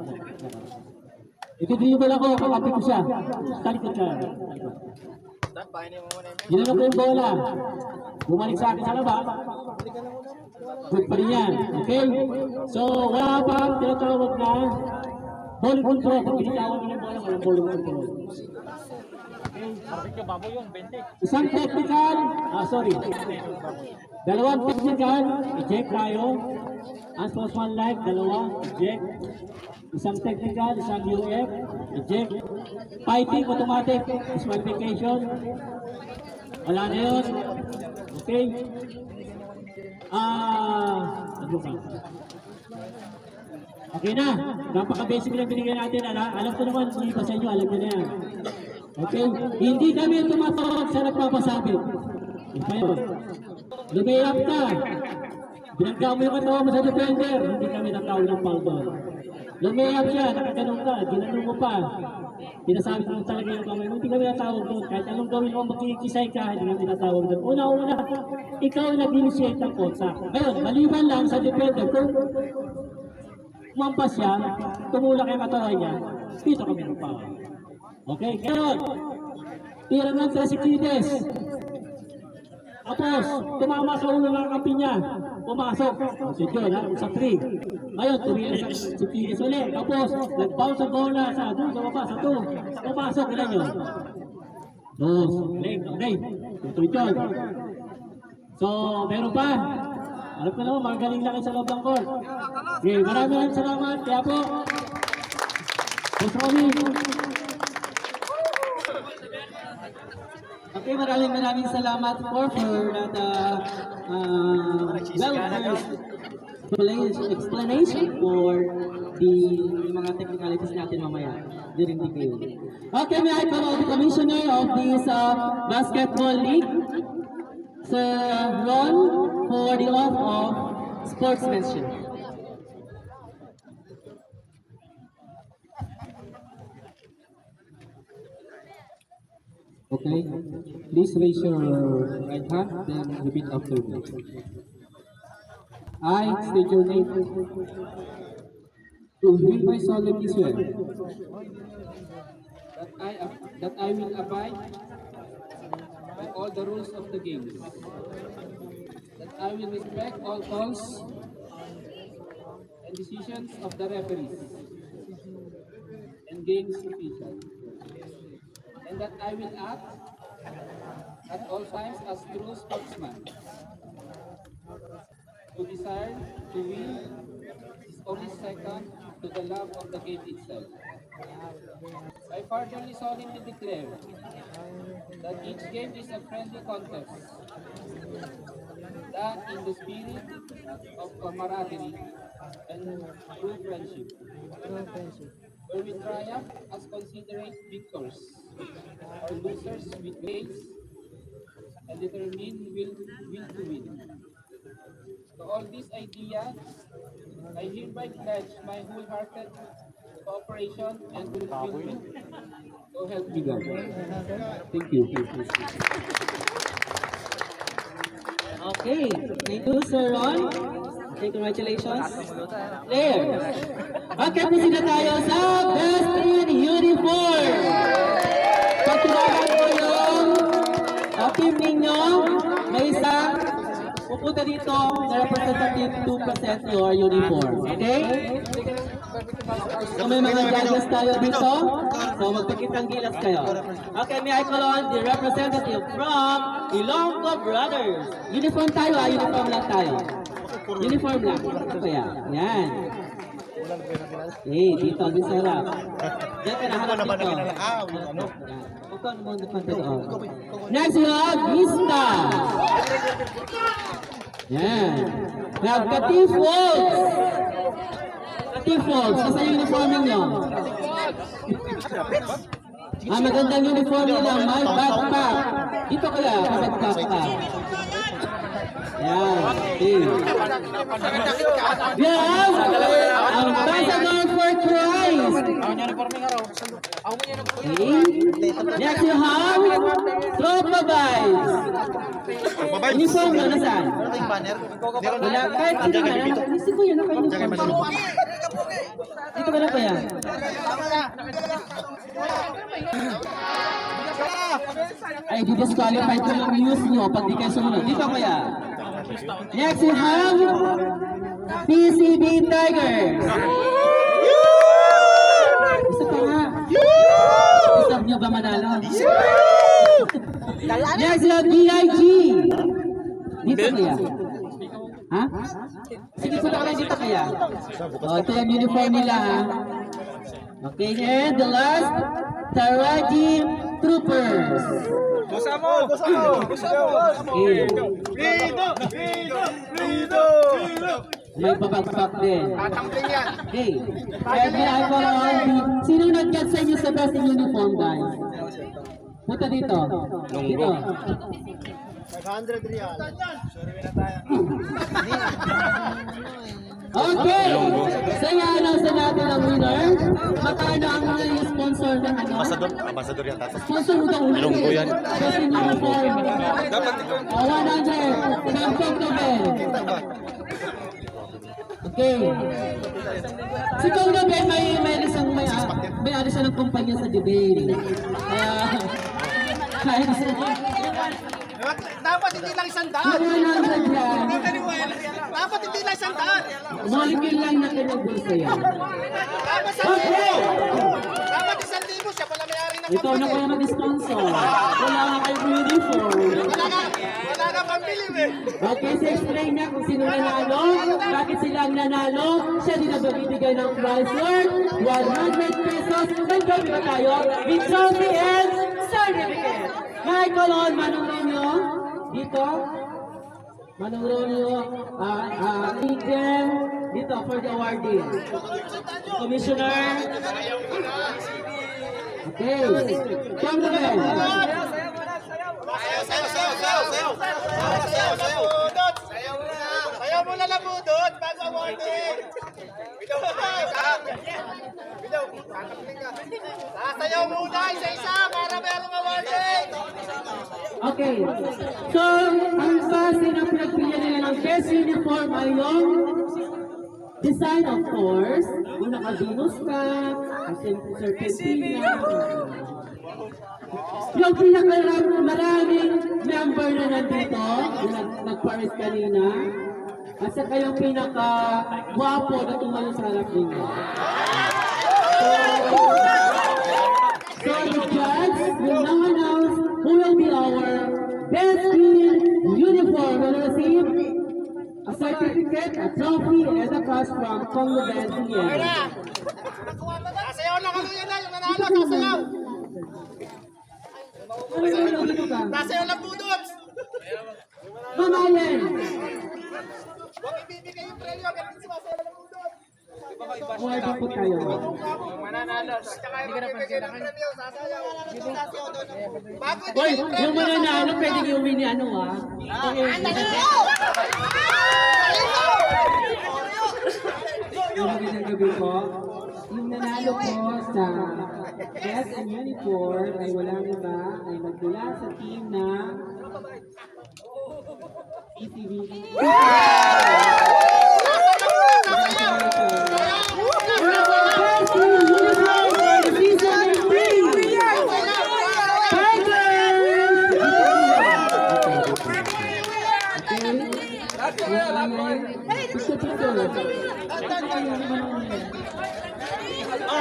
Ito-dribble ako, kakapit ko siya. Talikod siya. Ginano ko yung bola. Bumalik sa akin sa labas. Good pa rin yan. Okay? So, wala pa tinatawag na ball control. Pag binitawan mo ng bola, walang ball control. Isang technical, dalawang technical, eject tayo. Unsportsmanlike, dalawa, eject. Isang technical, isang UF, eject. Fighting, automatic, disqualification. Wala na yun. Okay. Ano ka? Okay na. Napaka-basic lang binigyan natin. Alam ko naman, hindi pa sa inyo, alam nyo na yan. Okay? Hindi kami tumatawag sa nagpapasabit. Okay? Lumayap ka. Binagka mo yung katawan mo sa defender. Hindi kami natawag ng foul doon. Lumayap siya, nakaganong ka, ginanong mo pa. Pinasabi mo talaga yung kamay mo. Hindi kami natawag doon. Kahit anong gawin mo, makikisay ka, hindi kami natawag doon. Una-una, ikaw nag-initiate ng kontak. Ngayon, maliban lang sa defender. Kung umampas siya, tumulak yung katawan niya, dito kami ng foul. Okay, ngayon, tira ng 3 seconds. Tapos, tumama sa ulo ng kampi niya. Pumasok. Si John, sa 3. Ngayon, tumira sa seconds ulit. Tapos, nag-bounce ang bola sa doon, sa baba, sa 2. Pumasok, ilan yun? Dos. Okay. Tutoy John. So, meron pa. Alam ko naman, magaling lang sa loob ng court. Okay, maraming salamat. Kaya po, Boss Romy. Okay, maraming salamat for the explanation for the mga technicalities natin mamaya during the game. Okay, may I call out the commissioner of this basketball league, Sir Ron, for the oath of sportsmanship. Okay, please raise your right hand, then repeat after me. I state your name. Do hereby solemnly swear that I will abide by all the rules of the game, that I will respect all calls and decisions of the referees and games officials, and that I will act at all times as true sportsman, who desire to win is only second to the love of the game itself. I furtherly solemnly declare that each game is a friendly contest, that in the spirit of camaraderie and true friendship, where we triumph as considerate victors, or losers with grace and determined will to win. To all these ideas, I hereby pledge my wholehearted cooperation and fulfillment. So help me God. Thank you. Okay, thank you, Sir Ron. Okay, congratulations. Players. Okay, proceed tayo sa Best in Uniform. Pagkinagan ko yung team ninyo, may isang pupunta dito na representative to present your uniform. Okay? So may mga judges tayo dito. So magpikitang gilas kayo. Okay, may I call on the representative from Ilonggo Brothers. Uniform tayo uniform lang tayo. Uniform lang. Ito kaya. Yan. Dito, di sarap. Diyan ka naharap dito. Ikaw naman doon. Next, we have Vista. Yan. We have Katif Wolves. Katif Wolves. Kasi yung uniform ninyo. Magandang uniform nila. May backpack. Dito kaya, backpack ka. Yan. Yes! Ambassador for Christ. Next you have Tropa Vibes. Uniform mo, nasaan? Wala, kahit sino na. Isip ko yun, naka-uniform. Dito ka na pa yan. Ay, di-disqualified ko yung news nyo pag di kayo sumunod. Dito kaya. Next you have PCB Tigers. Gusto pa nga. Gusto nyo ba manalo? Next you have BIG. Dito kaya. Ha? Sige, punta ka lang dito kaya. Ito yung uniform nila ha. Okay, and the last, Taraji Troopers. Gusto mo! Okay. May babagpak din. Okay. Kaya sino nag-get sa inyo sa best uniform, guys? Punta dito. Dito. 500 real. Okay. So i-announce na natin ang winner. Magkano ang sponsor ng ano? Ambassador yan. Sponsor mo daw ulit. Ilonggo yan. Best uniform. 100. Samsung Nobel. Okay. Si Kong Nobel may ari siya ng kumpanya sa debate. Kaya Dapat hindi lang isang daan. Dapat hindi lang isang daan. Molecule lang na kinagulsa yan. Dapat 1,000 siya pala may-ari ng Ikaw na kaya mag-sponsor. Wala nga kayong uniform. Wala ka pambili eh. Okay, so explain niya kung sino nanalo, bakit sila ang nanalo, siya din ang magbibigay ng prize worth 100 pesos. Nagkabi ba tayo? With trophy and certificate. Michael on, Manong Romeo, dito. Manong Romeo, Egan, dito for the awardee. Commissioner. Okay, come to them. Sayaw mo na lang budot bago awarding. Sasayaw muna isa-isa para merong awarding. Okay, so ang base na pinagpilian nila ng best uniform ay yung design, of course. Kung naka-Venus ka, kasi serpentina. Yung pinakamaraming member na nandito, yung nag-paris kanina, at saka yung pinaka-guwapo na tumayo sa harap ninyo. So the judge will now announce who will be our best team uniform will receive a certificate, a trophy, and a cash from Congo Band here. Sasayaw lang ano yan na, yung nanalo, sasayaw. Sasayaw lang budot. Mamayan! Huwag ibibigay yung premyo, pero sasayaw lang budot. Award po tayo. Mananalo. Tsaka yung magbibigay ng premyo, sasayaw. Hoy, yung mananalo, pwede yung win ni ano ah. Yung magandang gabi po. Yung nanalo po sa Best and Uniform ay walang iba ay magmula sa team na PCB.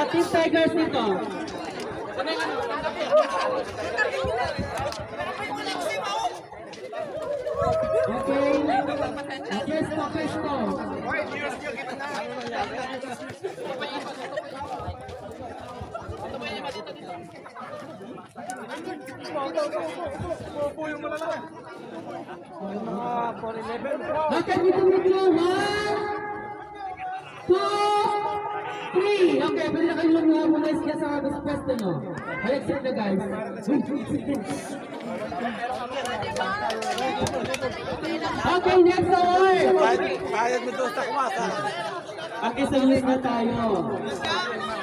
Team Tigers nito. Okay. Pwesto. Okay, dito. 1, 2, 3. Okay, pwede na kayo lumulay sa pwesto nyo. Balik sila guys. Okay, next award. Bayad mo doon sa kumasa. Okay, sa list na tayo.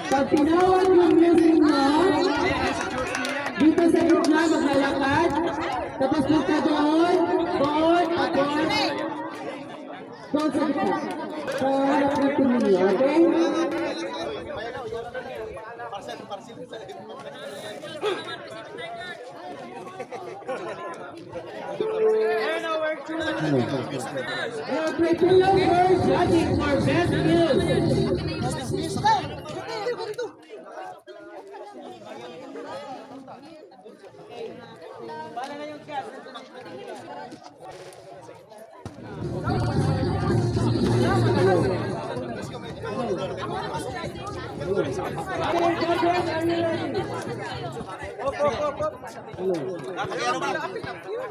Pag tinawag yung music mo, dito sa gitna maglalakad, tapos punta doon, doon sa gitna. So, harap na tumili, okay? Criteria for judging for best news.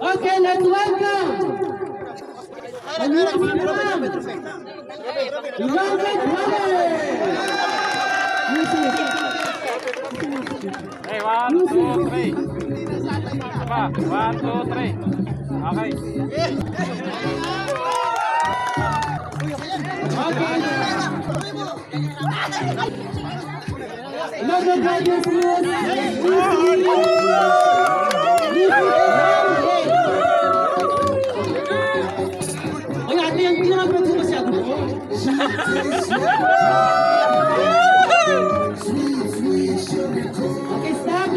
Okay, let's welcome. Hey, 1, 2, 3. Diba? 1, 2, 3. Okay. Another Brothers Ay, ate, yung pinaka-pwede masyado ko. Okay, stop.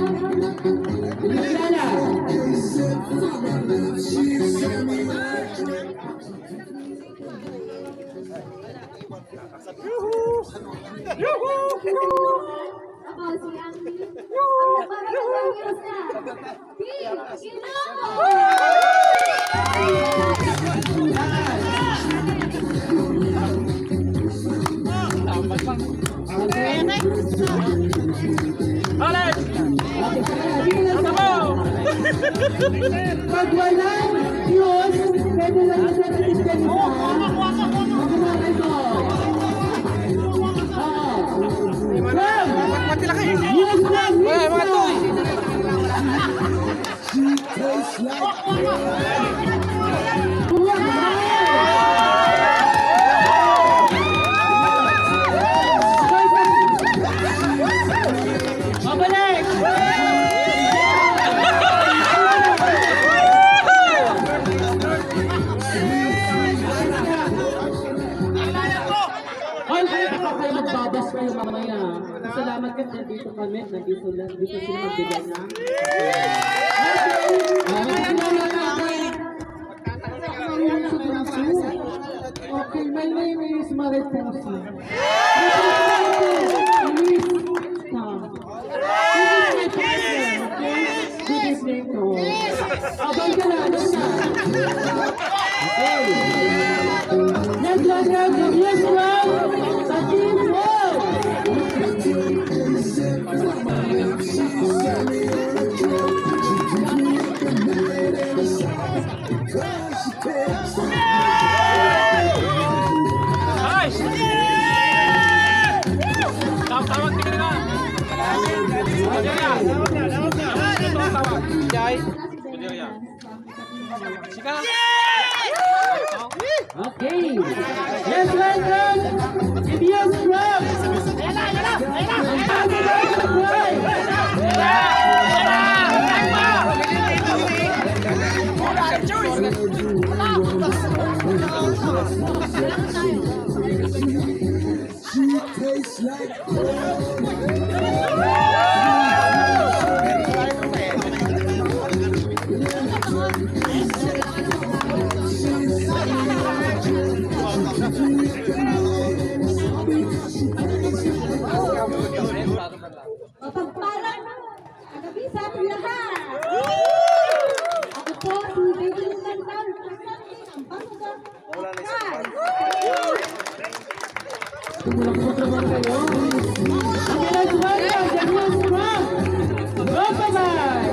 Sana. Pag walang views, pwede lang sa system mo. Magmamay ko. Pati laki. Views lang, views Mga toy. Mabalik! Hoy, kayo magbabas kayo mamaya. Salamat ka dito kami. Dito sila magbigay na. Okay, my name is Mariposa. Good evening to all. Abang ka na, abang na. Okay. Let's welcome the next round, the team Tawag tingin na. Jai. Sika. Okay. Let's welcome the next round. Tumulak-tumulak naman kayo. Okay, let's welcome the news from Rompabay!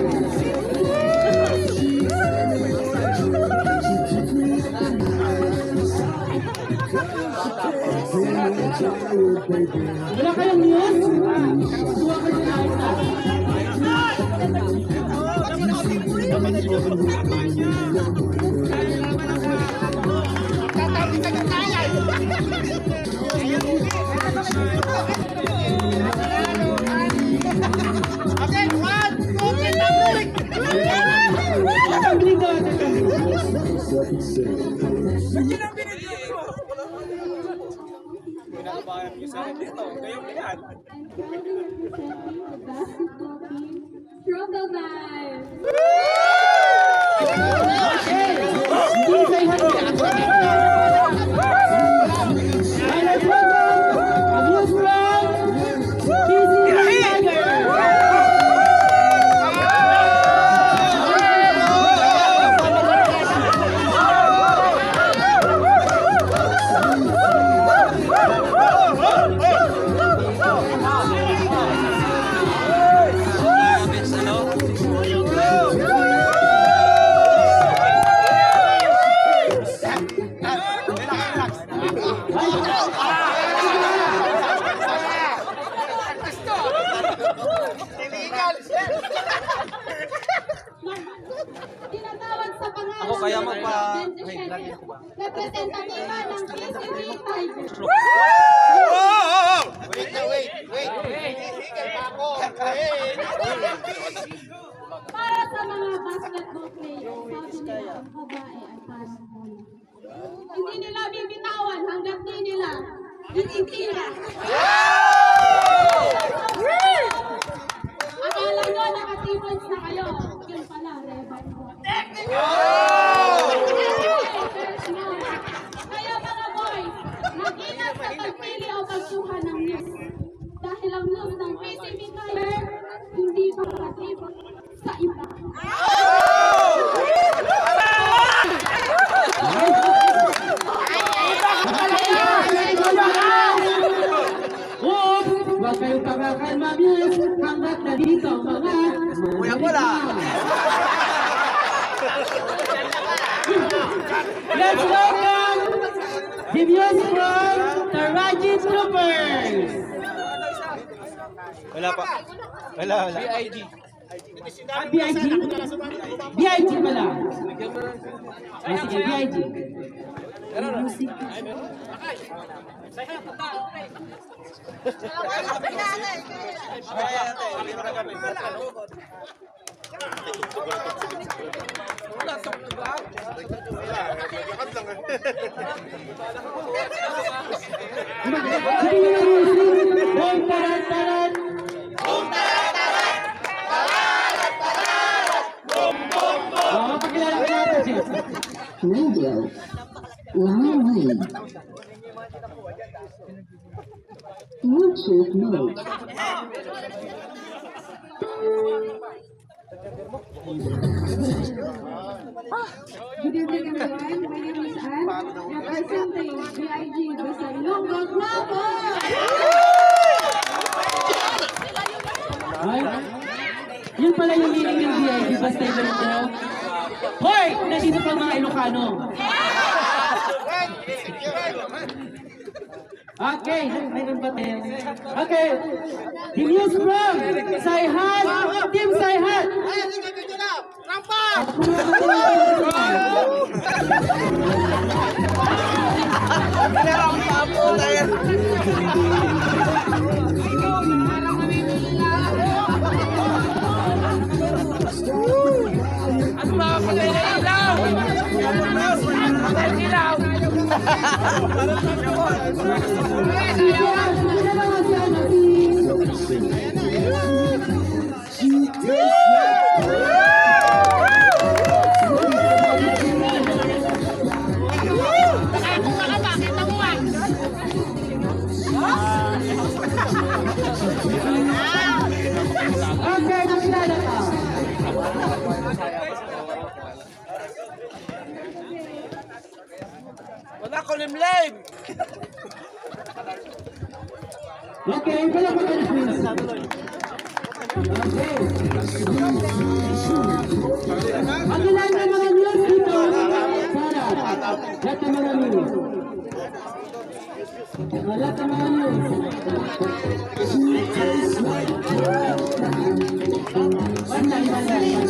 Wala kayong news? Suwa ka sa isa. From the vibe. Hindi kayo hati. And let's welcome a news from PCC Tiger! Tinatawag sa pangalan Ako kaya ng magpa- representatiba ng PCC Tiger. Para sa mga basketball players, sabi nila ang babae ay parang bola. Hindi nila bibitawan hanggat di nila ititira. Akala nyo nakatibons na kayo. Yun pala, rebel mo. Kaya mga boys, mag-ingat sa pagpili o pagsuha ng news. Dahil ang news ng PCB Tiger, hindi pa katibon sa iba. Huwag kayong pagkakalma, Muse, hanggat nandito ang mga Kuya Bola! Let's welcome the Muse from the Raji Troopers! Wala pa. Wala. BID. BIG? BIG pala. Ay, sige, BIG. Bom taran taran. Oh, pakilala ko natin siya. Radio. Line. Bluetooth mode. Good evening everyone, my name is Anne, representing BIG Basta Ilonggo Club. Ay, yun pala yung meaning ng BIG, basta yun ko. Hoy! Nandito pa mga Ilocano. Okay, mayroon ba tayo? Okay, the news from Saihan, Team Saihan. Ano ba ako na ilaw? Ilaw! Okay, nakilala ka. Wala ko limlim! Okay, wala pa kayo please. Okay. Magilan na mga news dito. Sarap. Lahat ng mga news. Lahat ng mga news. Banday, banday,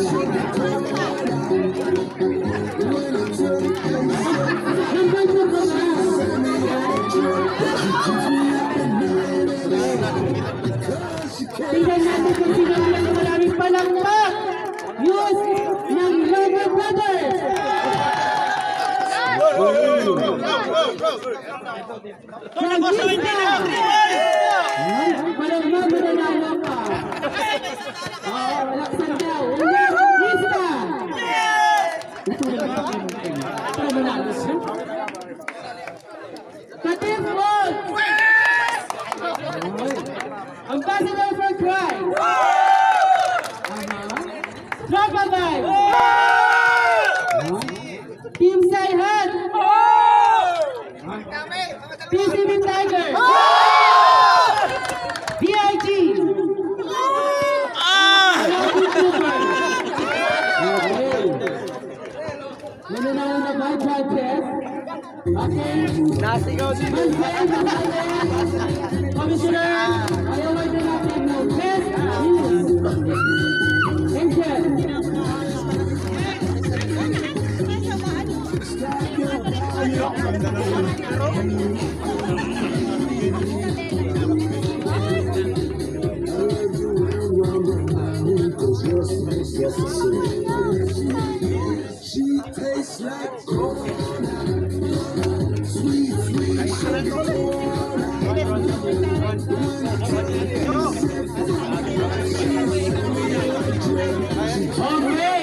tingnan natin kung sino ang maraming palangpak. News ng Lover Brothers. Francisca! Parang mananalo pa. Laksan daw. Francisca! Ito manalo siya. Katif Wolf! Ambassador for Christ! Tropavite! Team Saihan! PCB Tigers! DIG! Mananalo na ba, judges? Okay. Nasigaw si Commissioner, ayaw ay natin ng best news. Angel. She tastes like gold. Sweet, sweet Okay.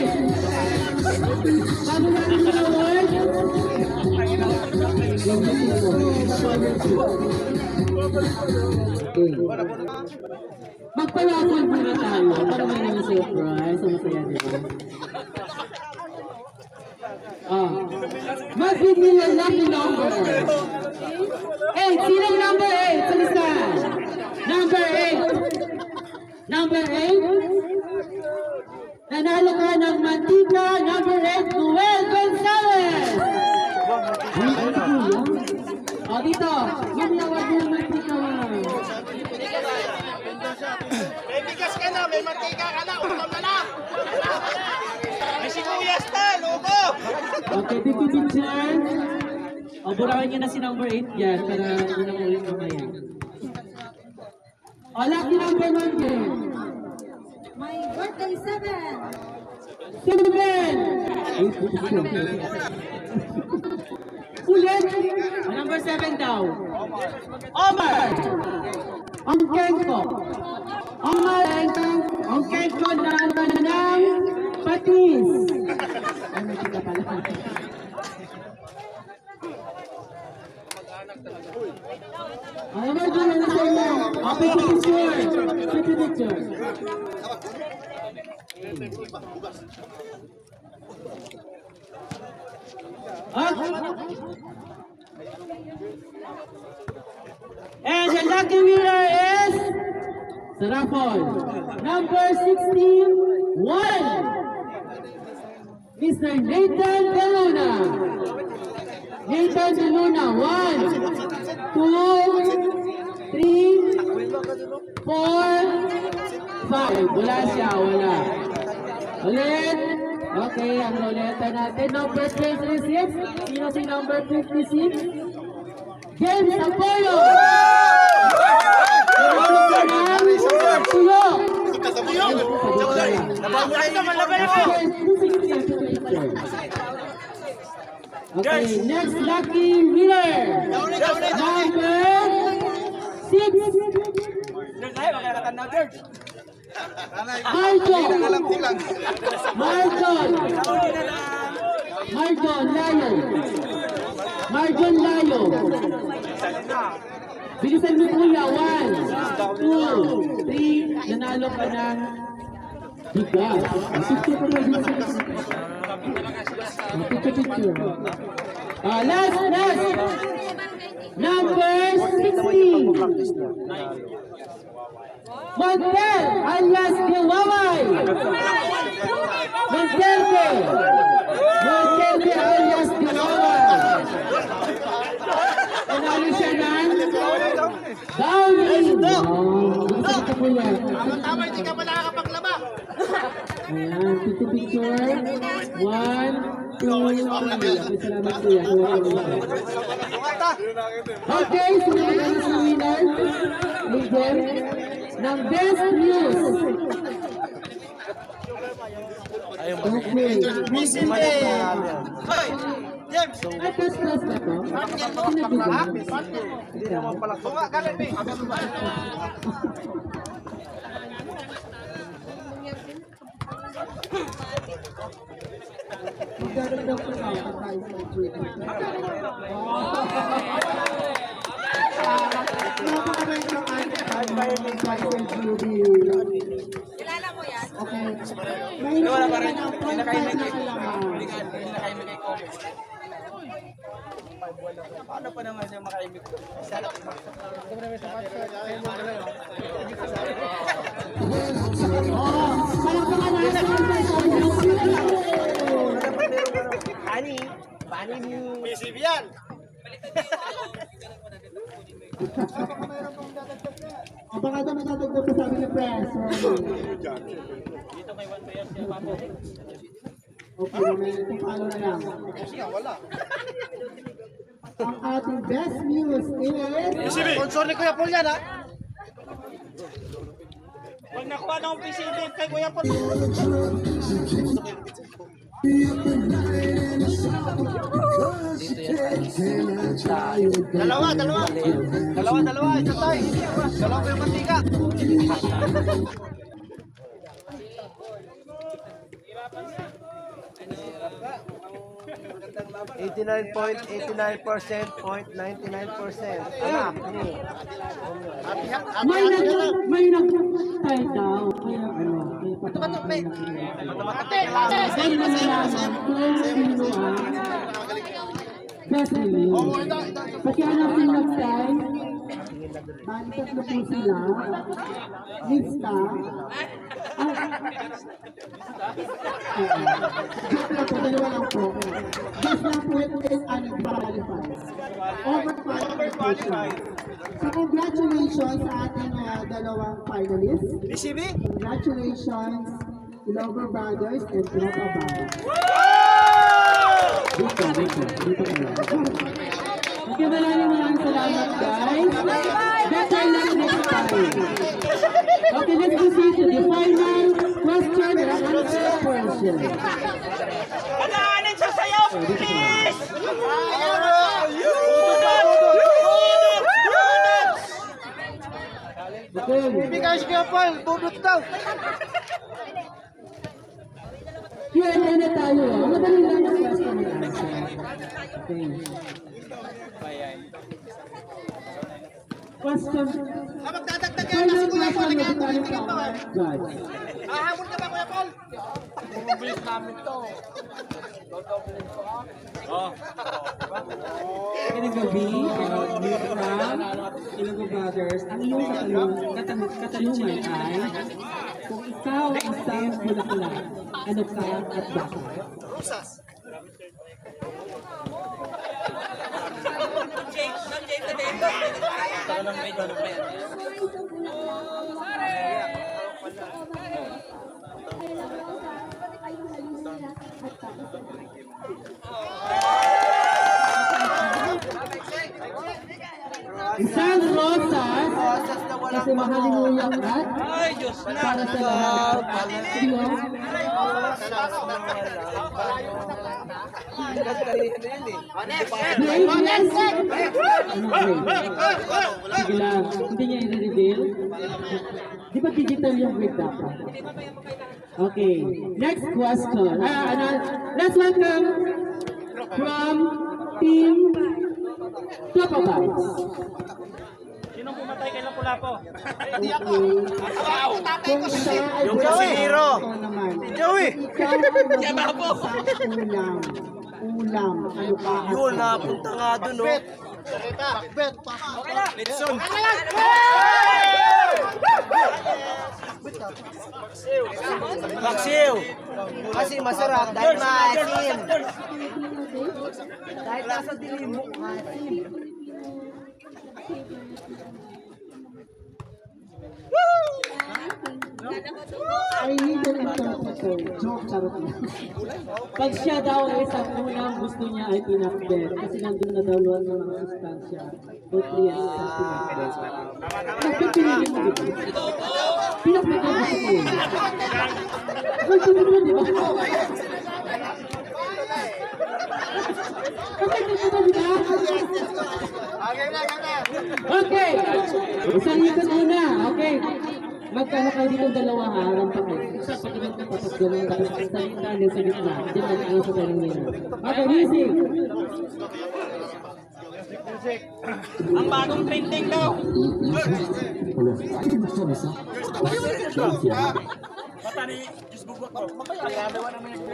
Bago natin sa award. Magpalakon muna tayo para may naman surprise. Ang masaya, di ba? Mag-give me your lucky number. 8. Sinong number 8? Sa lista. Number 8. Number 8. Nanalo ka ng mantika. Number 8, Noel Gonzalez. O, dito. Yan yung award ng mantika. May bigas ka na, may mantika ka na, ulam ka na. May sibuyas na, logo. Okay, Titi Teacher. O, burakan niyo na si number 8 yan para hindi na ulit mamaya. O, lucky number 1 din. My birthday 7. 7! Ulit! Number 7 daw. Omar! Ang Kenko. Omar ang Kenko na ng Patis. Ano kita pala? Omar doon na sa inyo. Happy picture. Happy picture. And the lucky winner is Sarapol, number 61, Mr. Nathan De Luna. Nathan De Luna, 1, 2, 3, 4, 5. Wala siya, wala. Ulit. Okay, ang ruleta natin. Number 56. Sino si number 56? James Apollo! Tulo! Okay, next lucky winner! Number 6! Marjon Layo. Bilisan mo kuya. 1, 2, 3. Nanalo ka ng bigas. Picture. Last. Number 16. Montel alias Diwaway. Montelde alias Diwaway. Panalo siya ng Downing. Ito po yan. Tama, hindi ka pa nakakapaglaba. Ayan, picture. 1, 2, 3. Salamat po yan. Okay, sunod na sa winner. Leader ng Best News. Okay. James! Ay, first class na to? Hindi naman pala. Tunga, galit eh. Magdadagdag po tayo sa Judy. Napakabait ng ating Judy. Kilala mo yan? Okay. May wala pa rin. Pinakaimik kay Paano pa naman siya makaimik? PCB yan! Baka ito matatagdag pa sabi ni Press. Okay, may palo na lang. Wala. Ang ating best news is... Sponsor ni Kuya Paul yan, ha? Pag nakuha na akong PCB kay Kuya Paul. Dalawa. Ito tayo. Dalawa ko yung mantika. 99.99%. Anak, may nag-try daw. Kaya ano, may patamatik. Then malalaman kung sino ang best release. Pati ano sila nag-try, balikat na po sila, lista, joke lang po, dalawa lang po. Just lang po ito is unqualified. Over qualification. So congratulations sa ating dalawang finalists. PCB? Congratulations, Lover Brothers and Tropa Brothers. Dito kayo. Okay, maraming salamat guys. Better luck next time. Okay, let's proceed to the final question and answer portion. Pagkaanin sa sayaw, please! Okay. Bibigay si Kuya Paul, bubot daw. Q&A na tayo. Madali lang ang question and answer. Okay. Question. Magdadagdag yan na si Kuya Paul. Ikaw, tingin pa. Judge. Hahabol ka ba, Kuya Paul? Bumabilis namin to. Ngayong gabi, Vietnam, Ilonggo Brothers, ang iyong katanungan ay kung ikaw ang isang bulaklak, ano ka at bakit? Rosas. Isang rosas kasi mahalinguyang at para sa lahat. Iyo. Sige lang, hindi niya i-reveal. Di ba digital yung grade dapat? Okay, next question. Let's welcome from Team Tropa Vibes. Sinong pumatay kay Lapu-Lapu? Kung siya ay Yung Casimiro. Joey. Ikaw ang ulam. Ulam. Ano ka? Yun, napunta nga dun, no? Bakbet. Litson. Maksiw! Kasi masarap dahil maasim. Dahil nasa dilim mo, maasim. I need an interpreter. Joke, charot lang. Pag siya daw ay sa unang gusto niya ay pinakbet. Kasi nandun na daw luwan ng mga sustansya. Nutrients sa pinakbet. Nagpipiliin mo dito. Pinakbet ang gusto ko. Gusto mo di ba? Okay. Isang ikot muna. Okay. Magkano kayo dito dalawa ha? Harang pa kayo. Isa pa naman ka tapos gawin tapos ang salita niyo sa gitna. Diyan na ano sa tanong nila. Okay, music! Ang bagong trending daw. Mata ni Diyos bubuk ko. Magkakadawa naman yung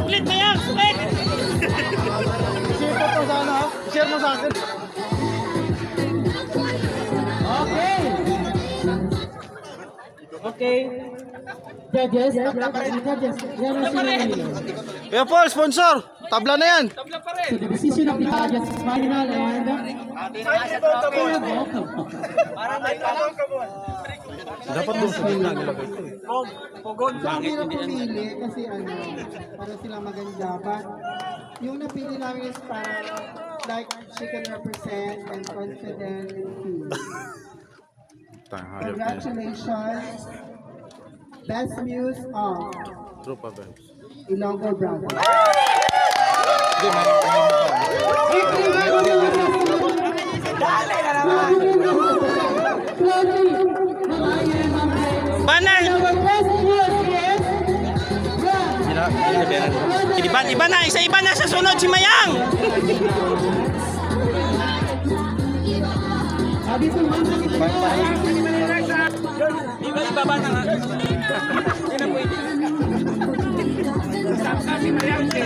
split na yan! Split! Share mo sa akin. Okay! Okay. Judges, yan ang sinunod. Kuya Paul, sponsor! Tabla na yan! So the decision of the judges is final and... Dapat doon sa gitna nilagay ito eh. Mahirap pumili kasi para sila maganda. But yung napili namin is para like she can represent and confident and cool. Congratulations. Best Muse of Ilonggo Brothers. Banay! Iba na! Isa-iba na sa sunod si Mayang! Iba-iba na nga. Hindi na pwede. Si Mayang siya.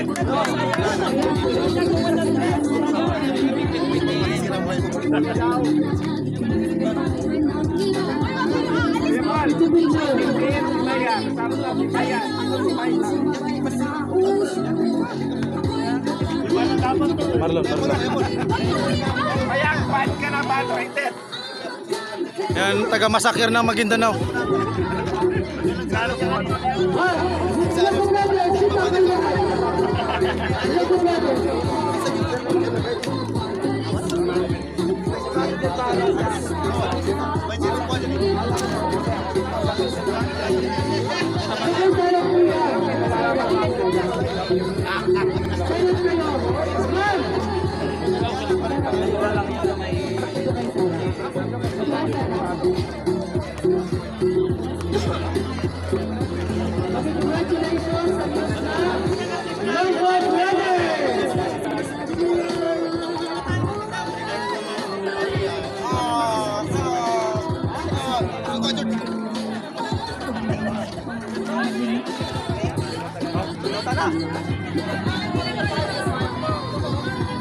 Marlon. Mayang, bad ka na, bad rated. Yan, taga Masakir ng Maguindanao.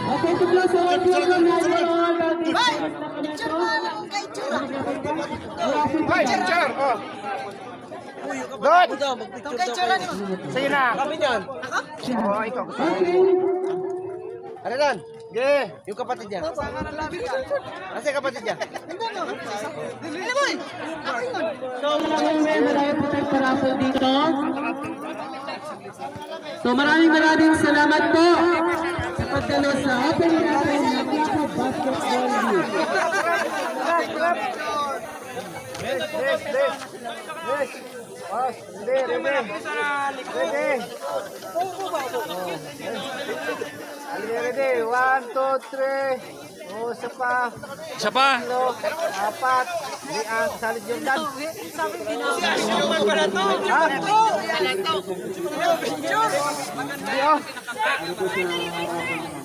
Okay, to close our program now. Picture! Oh! Good! Sige na! Kami dyan! Ako? Oo, ikaw. Ano yan? Ge, yung kapatid niya. Kasi kapatid niya. So, marami po tayong parapol dito. So, maraming salamat po sa pagdalo sa opening natin ng Quiapo Basketball League. Ready. Ready? 1, 2, 3. Oh, isa pa. Isa pa. 4. Di ang salid Jordan.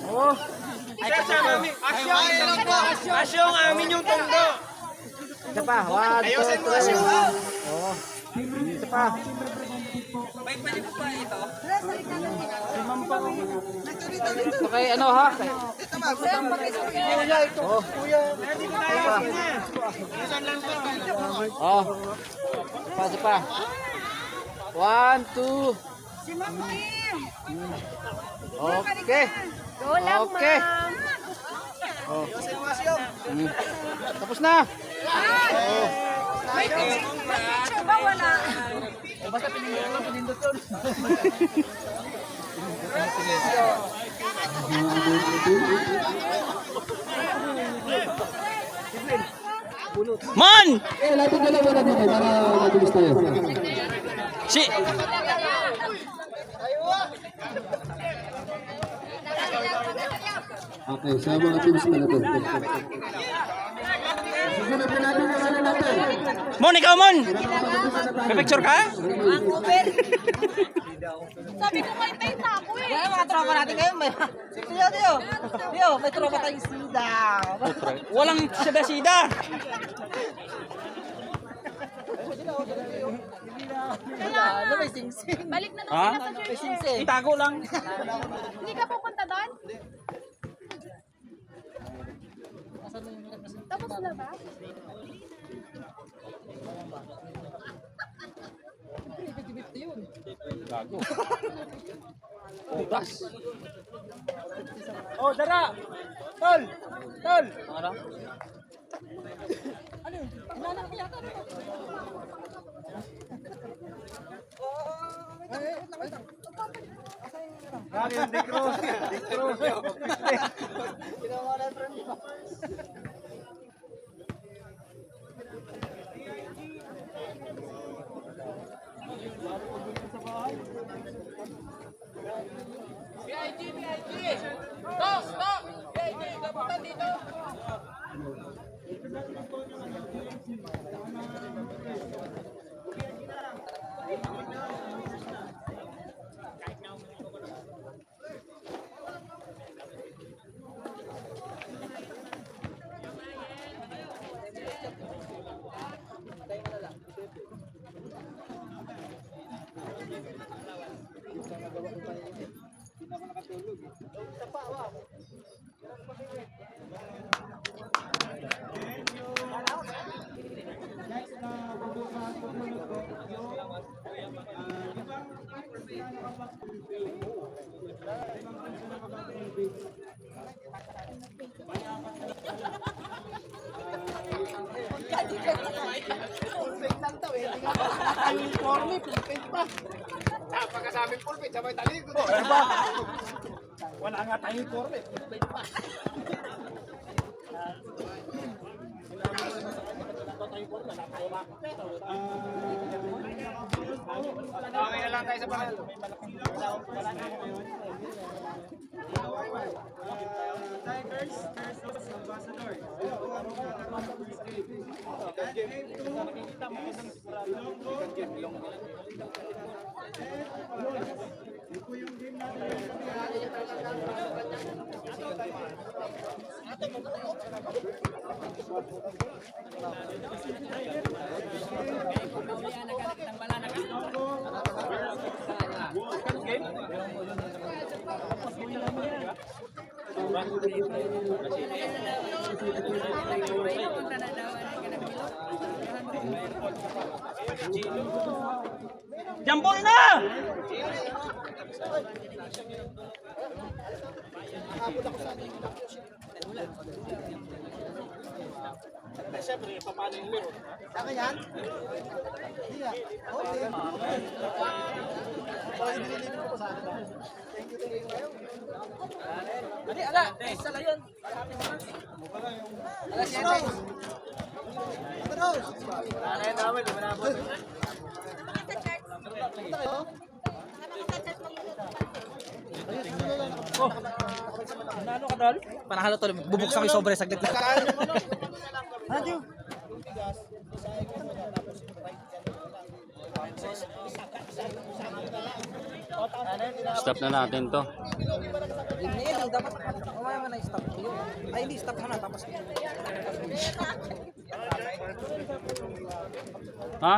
Oh. Asyong amin yung tondo. Isa pa. 1, 2, 3. Oh. Isa pa. Okay, ano ha? Oh. Isa pa. 1, 2. Okay. Okay. Oh. Tapos na. May picture ba? Wala. Man! Eh, lapit ka lang muna dito para mabilis tayo. Si... Okay, sa mga teams na natin. Susunod na natin yung ano natin. Mon, ikaw Mon! May picture ka? Sabi ko may tayo na ako eh. Kaya mga tropa natin ngayon, may... Tiyo, may tropa tayong sida. Walang sida-sida. Ano, may sing-sing. Balik na daw Ha? sila sa May church eh. sing-sing. Itago lang. Hindi ka pupunta doon? Tapos na ba? Gago. Ugas. Oh, dara! Tol! Tol! Ano? Pagkasabing pulpit, sabay talikod. Wala nga tayong pulpit. Okay na lang tayo sa pangal. Tigers versus Ambassador. Ito yung game natin. Jambol na! Siyempre, paano yung laro? Saka yan? Hindi ah. Okay. Hindi, ala. Isa lang yun. Ala, siya. Ano yung tawag? Di ba nabot? Sa church. Ano ka, tol? Panahalo tol. Bubuksan ko yung sobre saglit lang. Ano yun? Stop na natin to. Hindi, dapat umaya mo na i-stop. Ay, hindi, stop mo na. Tapos, Ha?